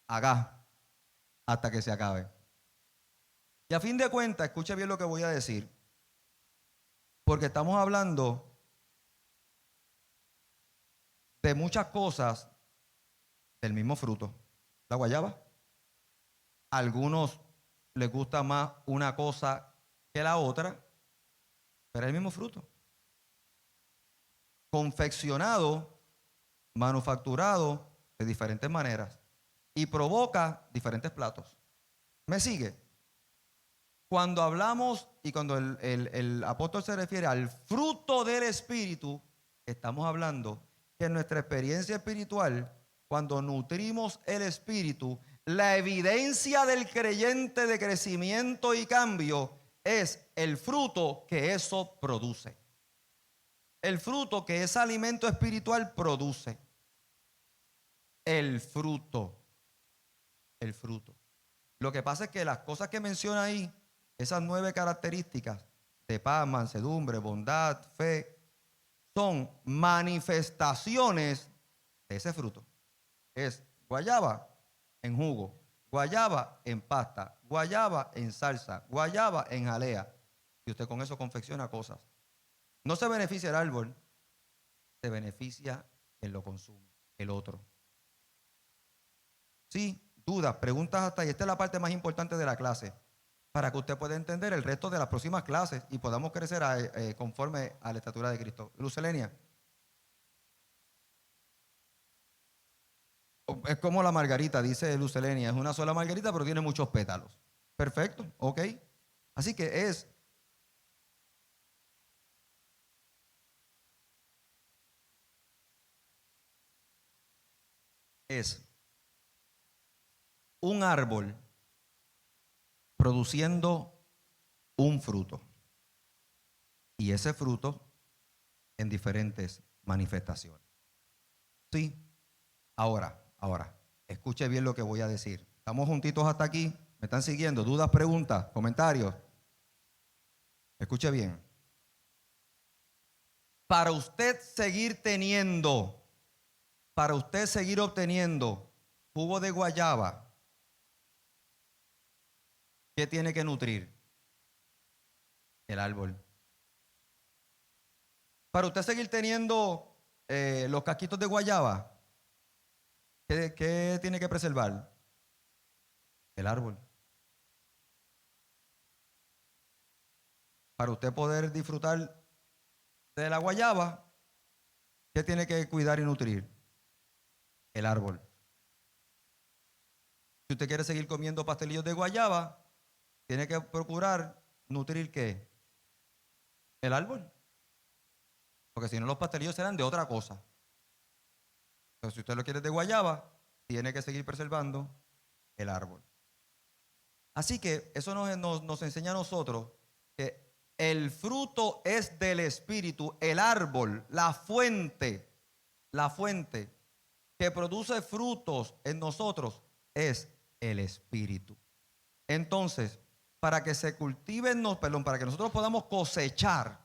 Acá. Hasta que se acabe. Y a fin de cuentas, escuche bien lo que voy a decir. Porque estamos hablando de muchas cosas del mismo fruto. La guayaba. A algunos les gusta más una cosa que la otra, pero es el mismo fruto. Confeccionado, manufacturado de diferentes maneras y provoca diferentes platos. ¿Me sigue? Cuando hablamos y cuando el apóstol se refiere al fruto del Espíritu, estamos hablando que en nuestra experiencia espiritual, cuando nutrimos el Espíritu, la evidencia del creyente de crecimiento y cambio es el fruto que eso produce. El fruto que ese alimento espiritual produce. El fruto. El fruto. Lo que pasa es que las cosas que menciona ahí, esas 9 características de paz, mansedumbre, bondad, fe, son manifestaciones de ese fruto. Es guayaba en jugo, guayaba en pasta, guayaba en salsa, guayaba en jalea. Y usted con eso confecciona cosas. No se beneficia el árbol, se beneficia quien lo consume, el otro. Sí, dudas, preguntas hasta ahí. Esta es la parte más importante de la clase, para que usted pueda entender el resto de las próximas clases y podamos crecer conforme a la estatura de Cristo. Lucelenia. Es como la margarita, dice Lucelenia. Es una sola margarita, pero tiene muchos pétalos. Perfecto, ok. Así que es un árbol produciendo un fruto. Y ese fruto en diferentes manifestaciones. Sí. Ahora, escuche bien lo que voy a decir. ¿Estamos juntitos hasta aquí? ¿Me están siguiendo? ¿Dudas, preguntas, comentarios? Escuche bien. Para usted seguir teniendo, para usted seguir obteniendo jugo de guayaba, ¿qué tiene que nutrir? El árbol. Para usted seguir teniendo los casquitos de guayaba, ¿qué tiene que preservar? El árbol. Para usted poder disfrutar de la guayaba, ¿qué tiene que cuidar y nutrir? El árbol. Si usted quiere seguir comiendo pastelillos de guayaba, tiene que procurar nutrir ¿qué? El árbol. Porque si no, los pastelillos serán de otra cosa. Entonces, si usted lo quiere de guayaba, tiene que seguir preservando el árbol. Así que eso nos enseña a nosotros que El fruto es del Espíritu, el árbol, la fuente que produce frutos en nosotros es el Espíritu. Entonces, para que se cultiven, para que nosotros podamos cosechar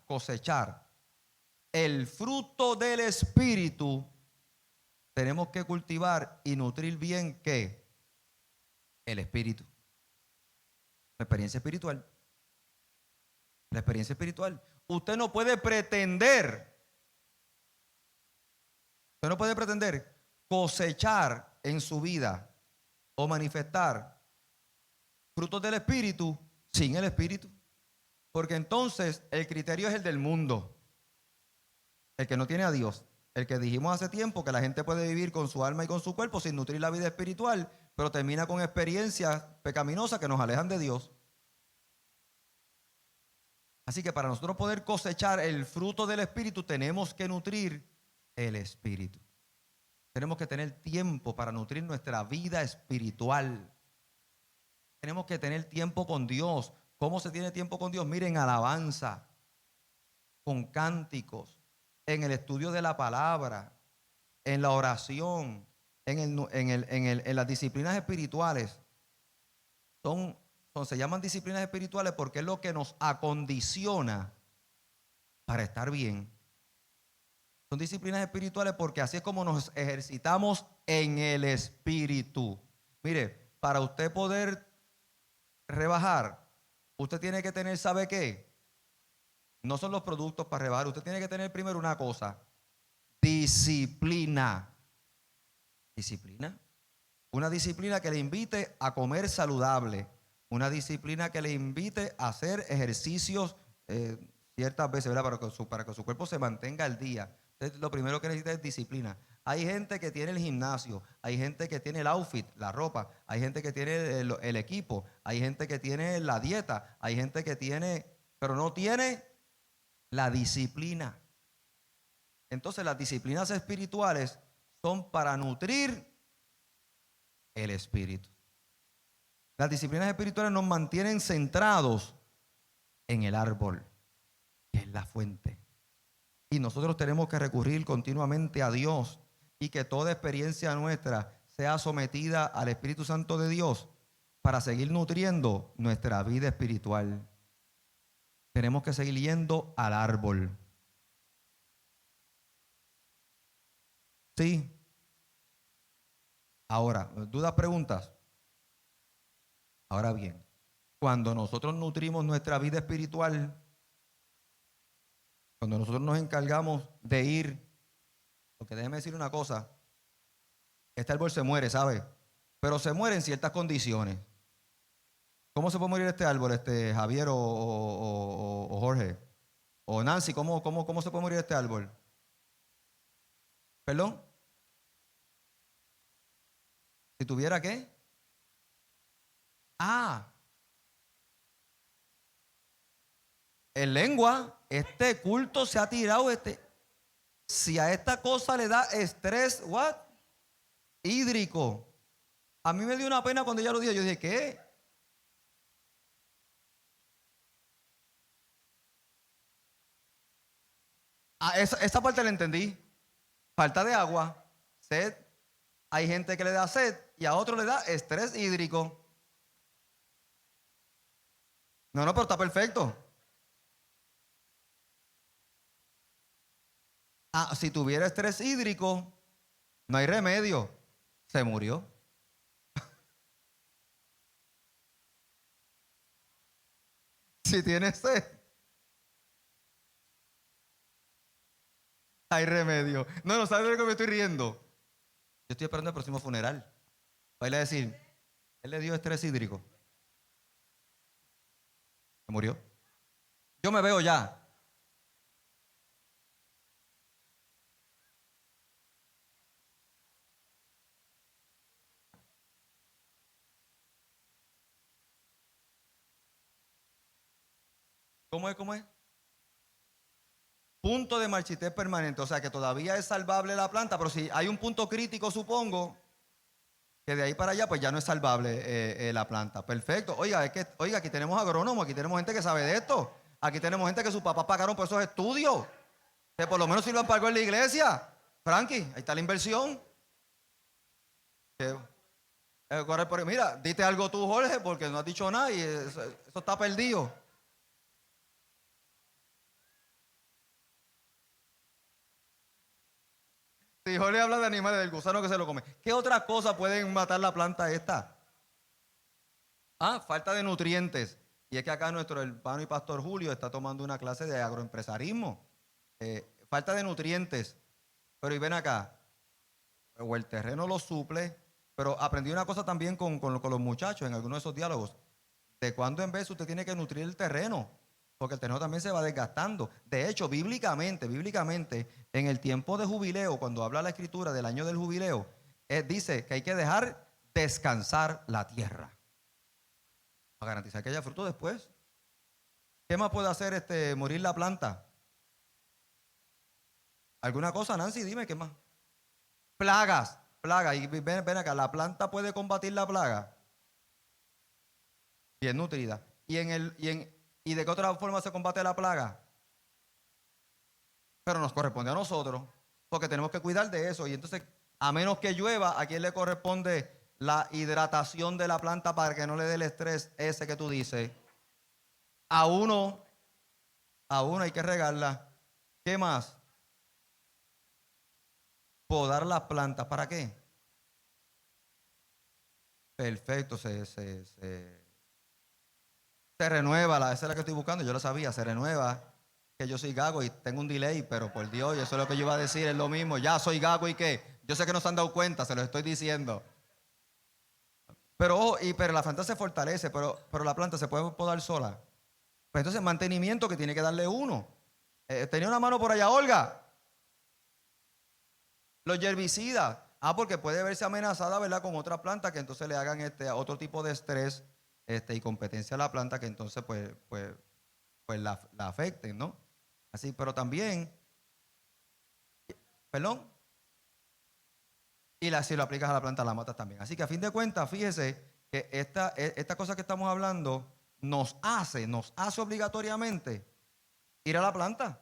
el fruto del Espíritu, tenemos que cultivar y nutrir bien ¿qué? El Espíritu. La experiencia espiritual. La experiencia espiritual. Usted no puede pretender cosechar en su vida o manifestar frutos del Espíritu sin el Espíritu. Porque entonces el criterio es el del mundo. El que no tiene a Dios. El que dijimos hace tiempo que la gente puede vivir con su alma y con su cuerpo sin nutrir la vida espiritual, pero termina con experiencias pecaminosas que nos alejan de Dios. Así que para nosotros poder cosechar el fruto del Espíritu, tenemos que nutrir el Espíritu. Tenemos que tener tiempo para nutrir nuestra vida espiritual. Tenemos que tener tiempo con Dios. ¿Cómo se tiene tiempo con Dios? Miren, alabanza, con cánticos, en el estudio de la palabra, en la oración, en las disciplinas espirituales. Se llaman disciplinas espirituales porque es lo que nos acondiciona para estar bien. Son disciplinas espirituales porque así es como nos ejercitamos en el Espíritu. Mire, para usted poder rebajar, usted tiene que tener, ¿sabe qué? No son los productos para rebajar. Usted tiene que tener primero una cosa: disciplina. Disciplina. Una disciplina que le invite a comer saludable. Una disciplina que le invite a hacer ejercicios ciertas veces, ¿verdad? Para que su cuerpo se mantenga al día. Entonces, lo primero que necesita es disciplina. Hay gente que tiene el gimnasio, hay gente que tiene el outfit, la ropa, hay gente que tiene el equipo, hay gente que tiene la dieta, hay gente que tiene, pero no tiene la disciplina. Entonces las disciplinas espirituales son para nutrir el espíritu. Las disciplinas espirituales nos mantienen centrados en el árbol, que es la fuente. Y nosotros tenemos que recurrir continuamente a Dios y que toda experiencia nuestra sea sometida al Espíritu Santo de Dios para seguir nutriendo nuestra vida espiritual. Tenemos que seguir yendo al árbol. Sí. Ahora, ¿dudas, preguntas? Ahora bien, cuando nosotros nutrimos nuestra vida espiritual, cuando nosotros nos encargamos de ir, porque déjeme decir una cosa, este árbol se muere, ¿sabe? Pero se muere en ciertas condiciones. ¿Cómo se puede morir este árbol, Javier o Jorge? O Nancy, ¿cómo se puede morir este árbol? ¿Perdón? Si tuviera ¿qué? En lengua, este culto se ha tirado, si a esta cosa le da estrés, hídrico. A mí me dio una pena cuando ella lo dijo. Yo dije, ¿qué? Esa parte la entendí. Falta de agua, sed. Hay gente que le da sed y a otro le da estrés hídrico. No, pero está perfecto. Si tuviera estrés hídrico, no hay remedio. Se murió. Si tiene sed, hay remedio. No, ¿sabes de lo que me estoy riendo? Yo estoy esperando el próximo funeral. Va a decir, él le dio estrés hídrico. Se murió. Yo me veo ya. ¿Cómo es? Punto de marchitez permanente. O sea que todavía es salvable la planta, pero si hay un punto crítico, supongo, que de ahí para allá pues ya no es salvable la planta. Perfecto. Oiga, aquí tenemos agrónomos, aquí tenemos gente que sabe de esto. Aquí tenemos gente que sus papás pagaron por esos estudios. Que por lo menos si lo han pagado en la iglesia. Frankie, ahí está la inversión. Que, correr por ahí. Mira, dite algo tú, Jorge, porque no has dicho nada y eso está perdido. Si Jorge habla de animales, del gusano que se lo come. ¿Qué otras cosas pueden matar la planta esta? Falta de nutrientes. Y es que acá nuestro hermano y pastor Julio está tomando una clase de agroempresarismo. Falta de nutrientes. Pero y ven acá, o el terreno lo suple, pero aprendí una cosa también con los muchachos en algunos de esos diálogos. De cuando en vez usted tiene que nutrir el terreno, porque el terreno también se va desgastando. De hecho, bíblicamente, en el tiempo de jubileo, cuando habla la escritura del año del jubileo, dice que hay que dejar descansar la tierra para garantizar que haya fruto después. ¿Qué más puede hacer morir la planta? ¿Alguna cosa, Nancy? Dime, ¿qué más? Plagas. Y ven acá, ¿la planta puede combatir la plaga? Bien nutrida. ¿Y de qué otra forma se combate la plaga? Pero nos corresponde a nosotros, porque tenemos que cuidar de eso. Y entonces, a menos que llueva, ¿a quién le corresponde la hidratación de la planta para que no le dé el estrés ese que tú dices? A uno hay que regarla. ¿Qué más? Podar las plantas. ¿Para qué? Perfecto, se renueva, esa es la que estoy buscando, yo lo sabía, se renueva. Que yo soy gago y tengo un delay, pero por Dios, eso es lo que yo iba a decir, es lo mismo. Ya soy gago y qué. Yo sé que no se han dado cuenta, se los estoy diciendo. Pero ojo, pero la planta se fortalece, pero la planta se puede podar sola. Pues entonces, mantenimiento que tiene que darle uno. Tenía una mano por allá, Olga. Los herbicidas. Porque puede verse amenazada, ¿verdad? Con otra planta que entonces le hagan otro tipo de estrés y competencia a la planta que entonces pues la afecten, ¿no? Así, pero también, perdón, si lo aplicas a la planta la matas también. Así que a fin de cuentas, fíjese que esta cosa que estamos hablando nos hace obligatoriamente ir a la planta.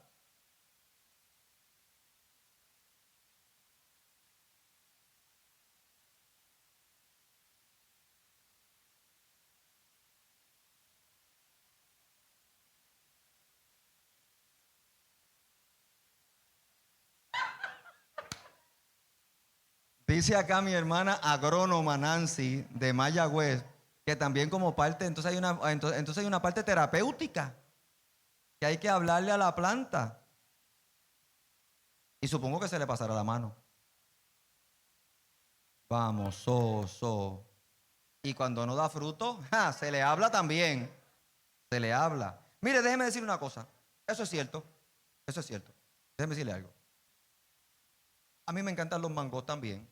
Dice acá mi hermana agrónoma Nancy de Mayagüez que también como parte, entonces hay una parte terapéutica que hay que hablarle a la planta. Y supongo que se le pasará la mano. Vamos, Y cuando no da fruto, se le habla también. Se le habla. Mire, déjeme decir una cosa. Eso es cierto. Eso es cierto. Déjeme decirle algo. A mí me encantan los mangos también.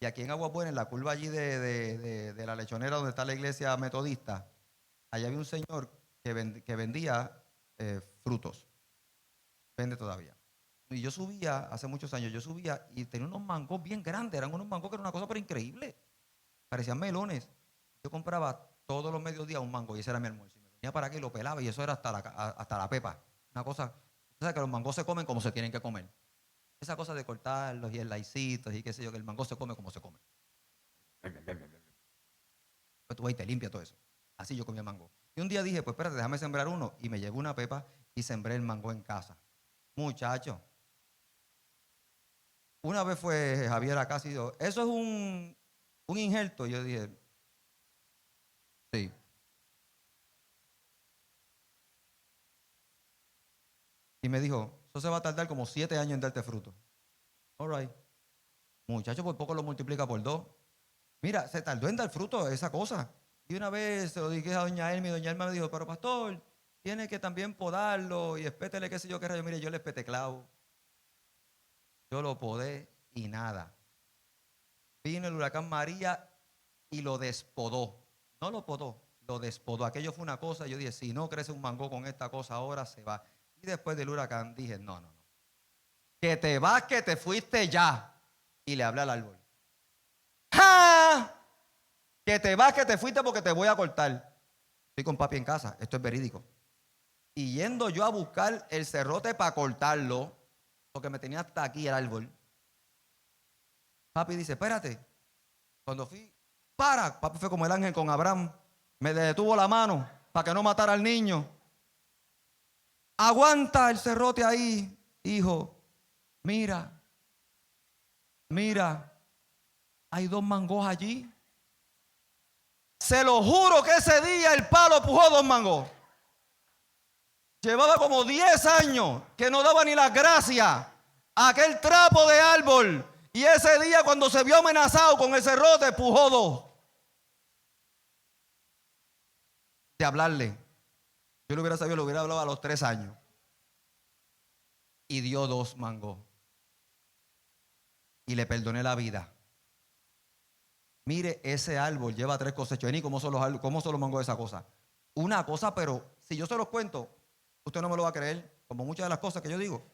Y aquí en Agua Buena, en la curva allí de la lechonera donde está la iglesia metodista, allá había un señor que vendía frutos. Vende todavía. Y yo subía, hace muchos años, y tenía unos mangos bien grandes. Eran unos mangos que era una cosa pero increíble. Parecían melones. Yo compraba todos los mediodías un mango y ese era mi almuerzo. Y me venía para acá y lo pelaba y eso era hasta la pepa. Una cosa, o sea que los mangos se comen como se tienen que comer. Esa cosa de cortarlos y el laicitos y qué sé yo, que el mango se come como se come. Pues tú vas y te limpia todo eso. Así yo comía mango. Y un día dije, pues espérate, déjame sembrar uno. Y me llevé una pepa y sembré el mango en casa. Muchacho. Una vez fue Javier a casa y dijo, eso es un injerto. Yo dije, sí. Y me dijo, eso se va a tardar como 7 años en darte fruto. All right. Muchacho, por poco lo multiplica por 2. Mira, se tardó en dar fruto esa cosa. Y una vez se lo dije a doña Elma y doña Elma me dijo, pero pastor, tiene que también podarlo y espétele qué sé yo qué rayo. Mire, yo le espeté clavo. Yo lo podé y nada. Vino el huracán María y lo despodó. No lo podó, lo despodó. Aquello fue una cosa. Yo dije, si no crece un mango con esta cosa ahora, se va. Y después del huracán dije, no. Que te vas, que te fuiste ya. Y le hablé al árbol. ¡Ja! Que te vas, que te fuiste porque te voy a cortar. Estoy con papi en casa, esto es verídico. Y yendo yo a buscar el serrote para cortarlo, porque me tenía hasta aquí el árbol. Papi dice, espérate. Cuando fui, papi fue como el ángel con Abraham. Me detuvo la mano para que no matara al niño. Aguanta el serrote ahí, hijo. Mira, hay 2 mangos allí. Se lo juro que ese día el palo pujó 2 mangos. Llevaba como 10 años que no daba ni las gracias a aquel trapo de árbol. Y ese día cuando se vio amenazado con el serrote, pujó 2. De hablarle. Yo lo hubiera sabido, lo hubiera hablado a los 3 años. Y dio 2 mangos. Y le perdoné la vida. Mire, ese árbol lleva 3 cosechas. ¿Y cómo son los mangos de esa cosa? Una cosa, pero si yo se los cuento, usted no me lo va a creer, como muchas de las cosas que yo digo.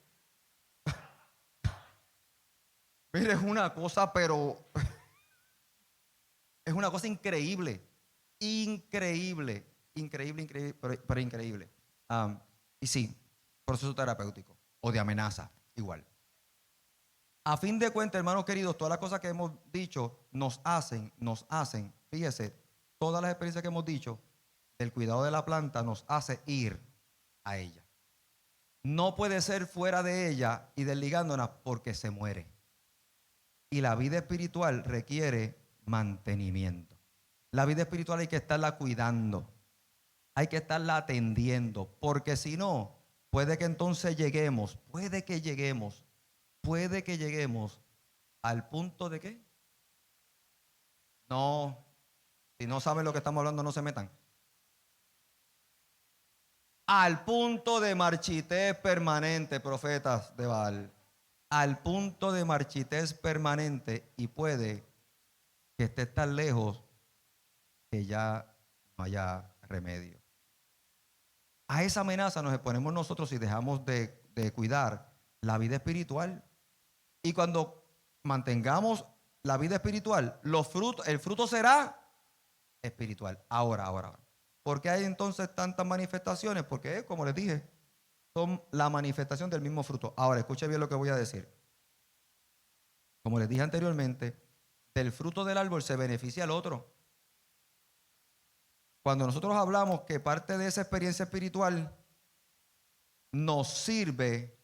Mire, es una cosa, pero es una cosa increíble. Increíble, pero increíble. Y sí, proceso terapéutico o de amenaza, igual. A fin de cuentas, hermanos queridos, todas las cosas que hemos dicho nos hacen, fíjese, todas las experiencias que hemos dicho del cuidado de la planta nos hace ir a ella. No puede ser fuera de ella y desligándonos porque se muere. Y la vida espiritual requiere mantenimiento. La vida espiritual hay que estarla cuidando, hay que estarla atendiendo, porque si no, puede que entonces lleguemos al punto de ¿qué? No, si no saben lo que estamos hablando, no se metan. Al punto de marchitez permanente, profetas de Baal. Al punto de marchitez permanente, y puede que esté tan lejos que ya no haya remedio. A esa amenaza nos exponemos nosotros si dejamos de cuidar la vida espiritual. Y cuando mantengamos la vida espiritual, el fruto será espiritual. Ahora. ¿Por qué hay entonces tantas manifestaciones? Porque, como les dije, son la manifestación del mismo fruto. Ahora, escuche bien lo que voy a decir. Como les dije anteriormente, del fruto del árbol se beneficia el otro. Cuando nosotros hablamos que parte de esa experiencia espiritual nos sirve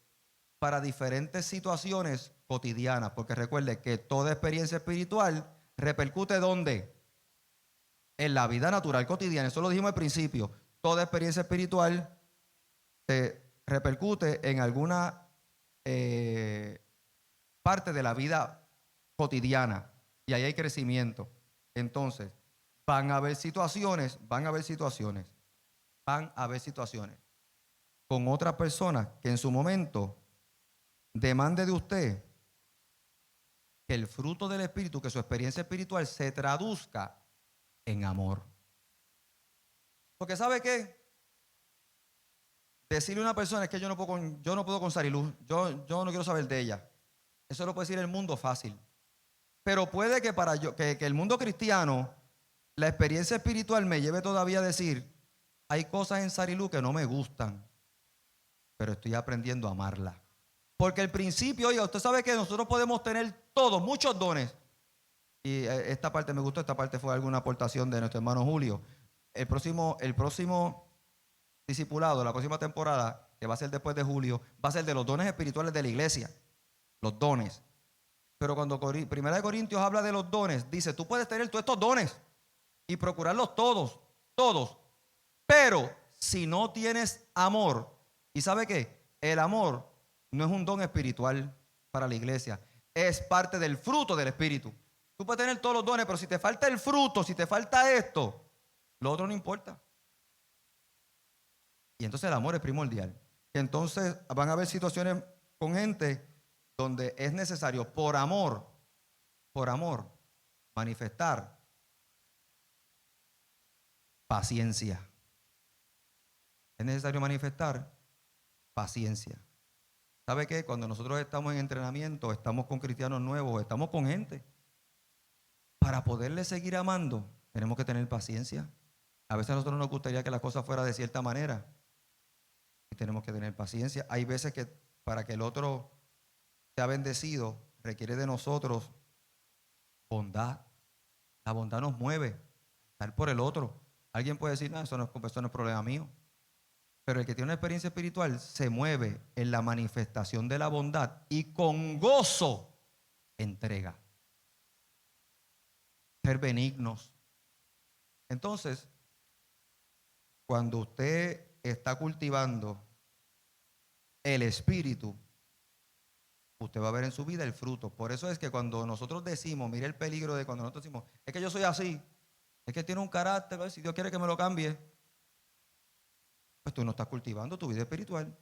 para diferentes situaciones cotidianas, porque recuerde que toda experiencia espiritual repercute ¿dónde? En la vida natural cotidiana. Eso lo dijimos al principio. Toda experiencia espiritual se repercute en alguna parte de la vida cotidiana y ahí hay crecimiento. Entonces, van a haber situaciones con otras personas que en su momento demande de usted que el fruto del Espíritu, que su experiencia espiritual se traduzca en amor. Porque ¿sabe qué? Decirle a una persona es que yo no puedo con Sariluz, yo no quiero saber de ella. Eso lo puede decir el mundo fácil. Pero puede que que el mundo cristiano, la experiencia espiritual me lleve todavía a decir, hay cosas en Sariluz que no me gustan, pero estoy aprendiendo a amarla. Porque el principio, oiga, usted sabe que nosotros podemos tener todos, muchos dones. Y esta parte me gustó, esta parte fue alguna aportación de nuestro hermano Julio. El próximo discipulado, la próxima temporada, que va a ser después de julio, va a ser de los dones espirituales de la iglesia. Los dones. Pero cuando Primera de Corintios habla de los dones, dice, tú puedes tener todos estos dones y procurarlos todos. Pero si no tienes amor, ¿y sabe qué? El amor no es un don espiritual para la iglesia, es parte del fruto del Espíritu. Tú puedes tener todos los dones, pero si te falta el fruto, si te falta esto, lo otro no importa. Y entonces el amor es primordial. Que entonces van a haber situaciones con gente donde es necesario por amor, manifestar paciencia. Es necesario manifestar paciencia. ¿Sabe qué? Cuando nosotros estamos en entrenamiento, estamos con cristianos nuevos, estamos con gente. Para poderle seguir amando, tenemos que tener paciencia. A veces a nosotros nos gustaría que la cosa fuera de cierta manera. y tenemos que tener paciencia. Hay veces que para que el otro sea bendecido requiere de nosotros bondad. La bondad nos mueve a estar por el otro. Alguien puede decir, no, eso no es problema mío. Pero el que tiene una experiencia espiritual se mueve en la manifestación de la bondad y con gozo entrega. Ser benignos. Entonces, cuando usted está cultivando el espíritu, usted va a ver en su vida el fruto. Por eso es que cuando nosotros decimos, mire el peligro de cuando nosotros decimos, es que yo soy así, es que tiene un carácter, ¿ves? Si Dios quiere que me lo cambie, pues tú no estás cultivando tu vida espiritual.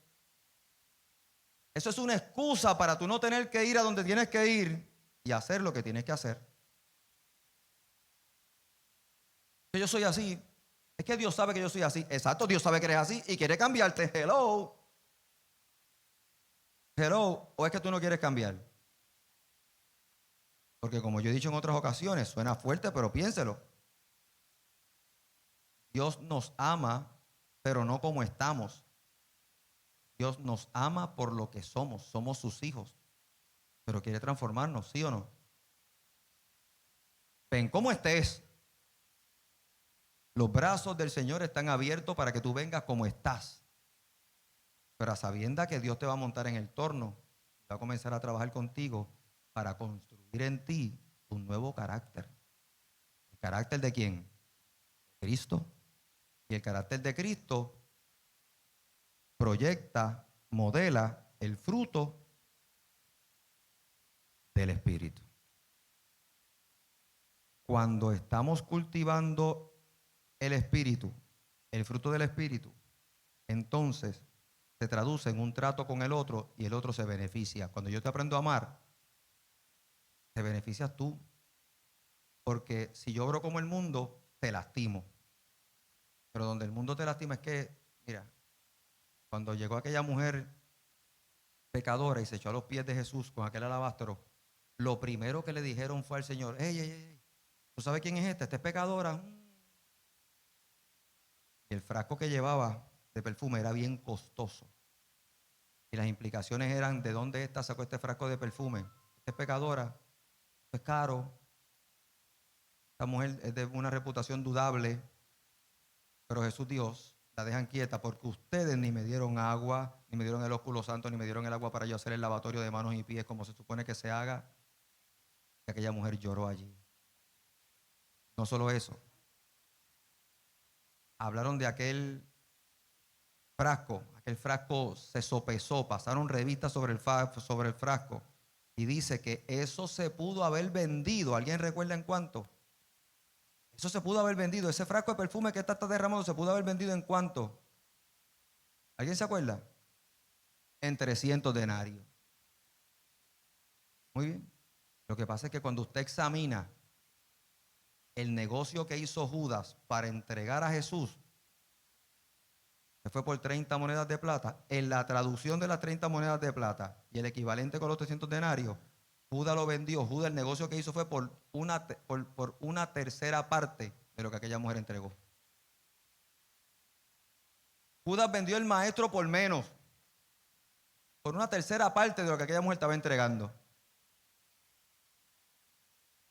Eso es una excusa para tú no tener que ir a donde tienes que ir y hacer lo que tienes que hacer. Que yo soy así, es que Dios sabe que yo soy así. Exacto, Dios sabe que eres así y quiere cambiarte. Hello. Hello. ¿O es que tú no quieres cambiar? Porque como yo he dicho en otras ocasiones, suena fuerte, pero piénselo. Dios nos ama, pero no como estamos. Dios nos ama por lo que somos. Somos sus hijos. Pero quiere transformarnos, ¿sí o no? Ven cómo estés. Los brazos del Señor están abiertos para que tú vengas como estás. Pero a sabienda que Dios te va a montar en el torno, va a comenzar a trabajar contigo para construir en ti un nuevo carácter. ¿El carácter de quién? Cristo. Y el carácter de Cristo proyecta, modela el fruto del Espíritu. Cuando estamos cultivando el Espíritu, el fruto del Espíritu, entonces se traduce en un trato con el otro y el otro se beneficia. Cuando yo te aprendo a amar, te beneficias tú. Porque si yo obro como el mundo, te lastimo. Pero donde el mundo te lastima es que, mira, cuando llegó aquella mujer pecadora y se echó a los pies de Jesús con aquel alabastro, lo primero que le dijeron fue al Señor, ey, ey, ey, ¿tú sabes quién es esta? Esta es pecadora. Y el frasco que llevaba de perfume era bien costoso. Y las implicaciones eran, ¿de dónde esta sacó este frasco de perfume? Esta es pecadora, esto es caro. Esta mujer es de una reputación dudable. Pero Jesús Dios la dejan quieta porque ustedes ni me dieron agua, ni me dieron el ósculo santo, ni me dieron el agua para yo hacer el lavatorio de manos y pies como se supone que se haga. Y aquella mujer lloró allí. No solo eso, hablaron de aquel frasco se sopesó, pasaron revistas sobre el frasco y dice que eso se pudo haber vendido. ¿Alguien recuerda en cuánto? Eso se pudo haber vendido, ese frasco de perfume que está derramado se pudo haber vendido en cuánto. ¿Alguien se acuerda? En 300 denarios. Muy bien. Lo que pasa es que cuando usted examina el negocio que hizo Judas para entregar a Jesús, que fue por 30 monedas de plata, en la traducción de las 30 monedas de plata y el equivalente con los 300 denarios, Judas lo vendió. Judas el negocio que hizo fue por una tercera parte de lo que aquella mujer entregó. Judas vendió el maestro por menos, por una tercera parte de lo que aquella mujer estaba entregando.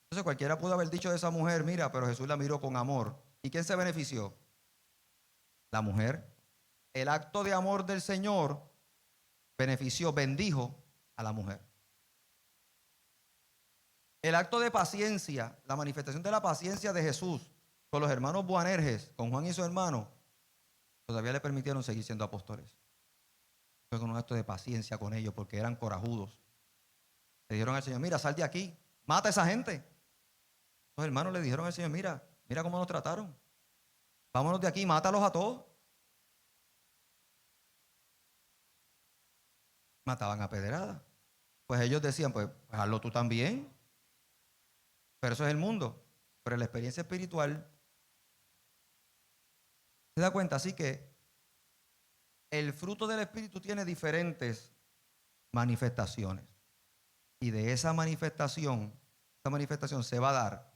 Entonces cualquiera pudo haber dicho de esa mujer, mira, pero Jesús la miró con amor. ¿Y quién se benefició? La mujer. El acto de amor del Señor bendijo a la mujer. El acto de paciencia, la manifestación de la paciencia de Jesús con los hermanos Boanerges, con Juan y su hermano, todavía le permitieron seguir siendo apóstoles. Fue con un acto de paciencia con ellos porque eran corajudos. Le dijeron al Señor, mira, sal de aquí, mata a esa gente. Los hermanos le dijeron al Señor, mira cómo nos trataron. Vámonos de aquí, mátalos a todos. Mataban a pedrada. Pues ellos decían, pues hazlo tú también. Pero eso es el mundo. Pero la experiencia espiritual, se da cuenta, así que el fruto del Espíritu tiene diferentes manifestaciones. Y de esa manifestación se va a dar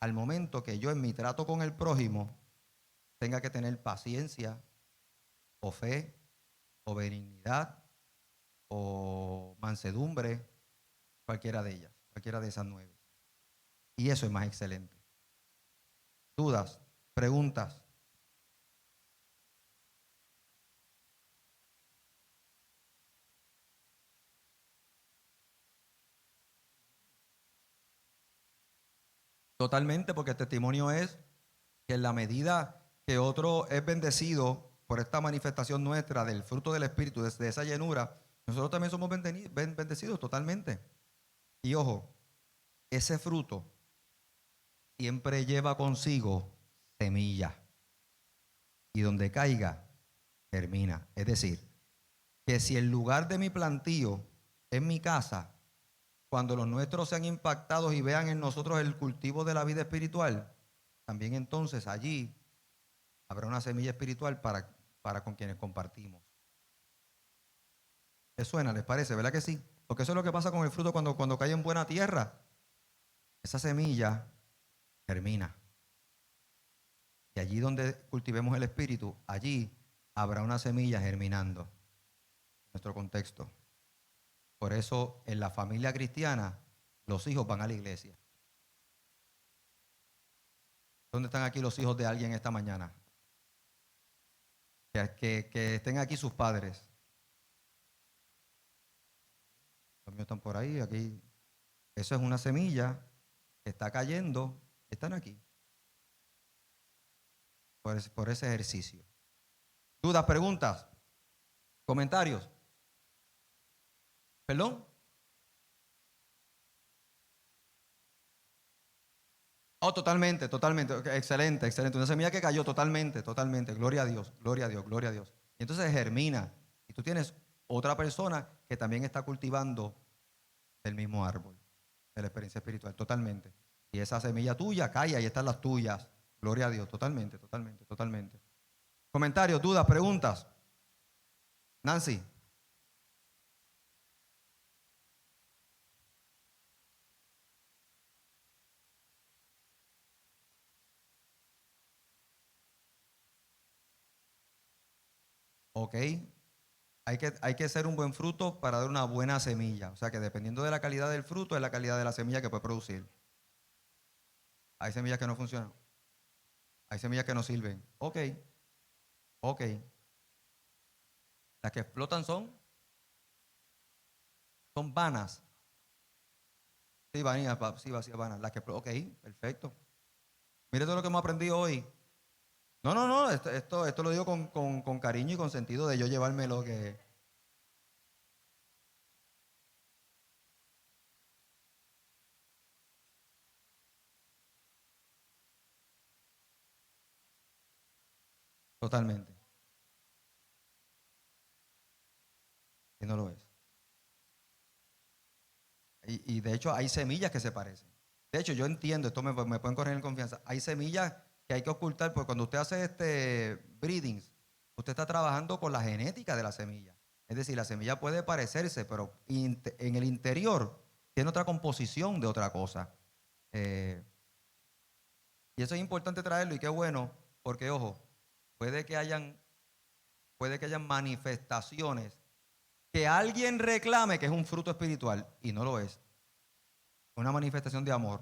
al momento que yo en mi trato con el prójimo tenga que tener paciencia o fe o benignidad o mansedumbre, cualquiera de ellas, cualquiera de esas 9. Y eso es más excelente. ¿Dudas? ¿Preguntas? Totalmente, porque el testimonio es que en la medida que otro es bendecido por esta manifestación nuestra del fruto del Espíritu, de esa llenura, nosotros también somos bendecidos totalmente. Y ojo, ese fruto siempre lleva consigo semilla. Y donde caiga, germina. Es decir, que si el lugar de mi plantío es mi casa, cuando los nuestros sean impactados y vean en nosotros el cultivo de la vida espiritual, también entonces allí habrá una semilla espiritual para con quienes compartimos. ¿Les suena? ¿Les parece? ¿Verdad que sí? Porque eso es lo que pasa con el fruto cuando cae en buena tierra. Esa semilla germina. Y allí donde cultivemos el espíritu, allí habrá una semilla germinando. En nuestro contexto. Por eso en la familia cristiana los hijos van a la iglesia. ¿Dónde están aquí los hijos de alguien esta mañana? Que estén aquí sus padres. Los míos están por ahí, aquí. Eso es una semilla que está cayendo. Están aquí. Por ese ejercicio. ¿Dudas, preguntas, comentarios? ¿Perdón? Oh, totalmente, totalmente. Ok, excelente, excelente. Una semilla que cayó totalmente, totalmente. Gloria a Dios, gloria a Dios, gloria a Dios. Y entonces germina. Y tú tienes otra persona que también está cultivando el mismo árbol de la experiencia espiritual, totalmente. Y esa semilla tuya cae, ahí están las tuyas. Gloria a Dios, totalmente, totalmente, totalmente. Comentarios, dudas, preguntas. Nancy. Ok. Hay que ser un buen fruto para dar una buena semilla. O sea que dependiendo de la calidad del fruto, es la calidad de la semilla que puede producir. Hay semillas que no funcionan. Hay semillas que no sirven. Ok, ok. Las que explotan son vanas. Sí, vanas, sí, vacías, vanas. Ok, perfecto. Mire todo lo que hemos aprendido hoy. No, no, no, esto lo digo con cariño y con sentido de yo llevarme lo que... Totalmente. Y no lo es. Y de hecho hay semillas que se parecen. De hecho, yo entiendo, esto me pueden correr en confianza. Hay semillas que hay que ocultar, porque cuando usted hace breedings, usted está trabajando con la genética de la semilla. Es decir, la semilla puede parecerse, pero en el interior tiene otra composición de otra cosa. Eh, y eso es importante traerlo y qué bueno, porque ojo, puede que hayan, puede que hayan manifestaciones que alguien reclame que es un fruto espiritual y no lo es. Una manifestación de amor.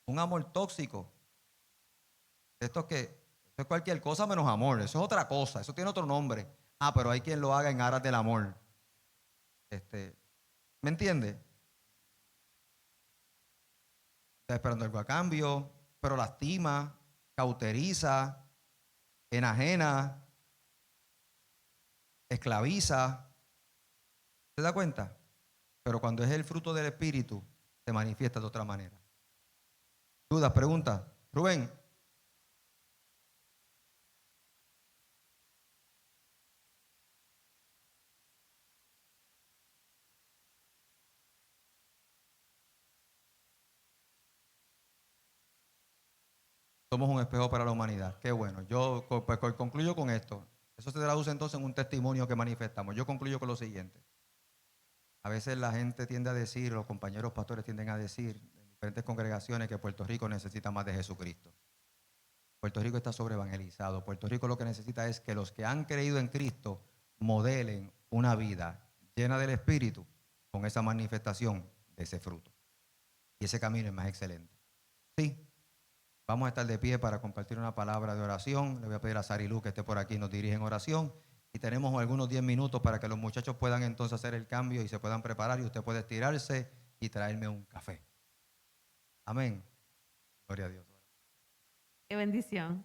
Un amor tóxico. Esto es cualquier cosa menos amor. Eso es otra cosa. Eso tiene otro nombre. Ah, pero hay quien lo haga en aras del amor. Este, ¿Me entiende? Está esperando algo a cambio, pero lastima, cauteriza, enajena, esclaviza. ¿Se da cuenta? Pero cuando es el fruto del Espíritu, se manifiesta de otra manera. ¿Dudas, preguntas? Rubén. Somos un espejo para la humanidad. Qué bueno. Yo pues, concluyo con esto. Eso se traduce entonces en un testimonio que manifestamos. Yo concluyo con lo siguiente. A veces la gente tiende a decir, los compañeros pastores tienden a decir en diferentes congregaciones que Puerto Rico necesita más de Jesucristo. Puerto Rico está sobreevangelizado. Puerto Rico lo que necesita es que los que han creído en Cristo modelen una vida llena del Espíritu con esa manifestación de ese fruto. Y ese camino es más excelente. Sí, vamos a estar de pie para compartir una palabra de oración. Le voy a pedir a Sari Lu que esté por aquí y nos dirige en oración. Y tenemos algunos 10 minutos para que los muchachos puedan entonces hacer el cambio y se puedan preparar y usted puede estirarse y traerme un café. Amén. Gloria a Dios. Qué bendición.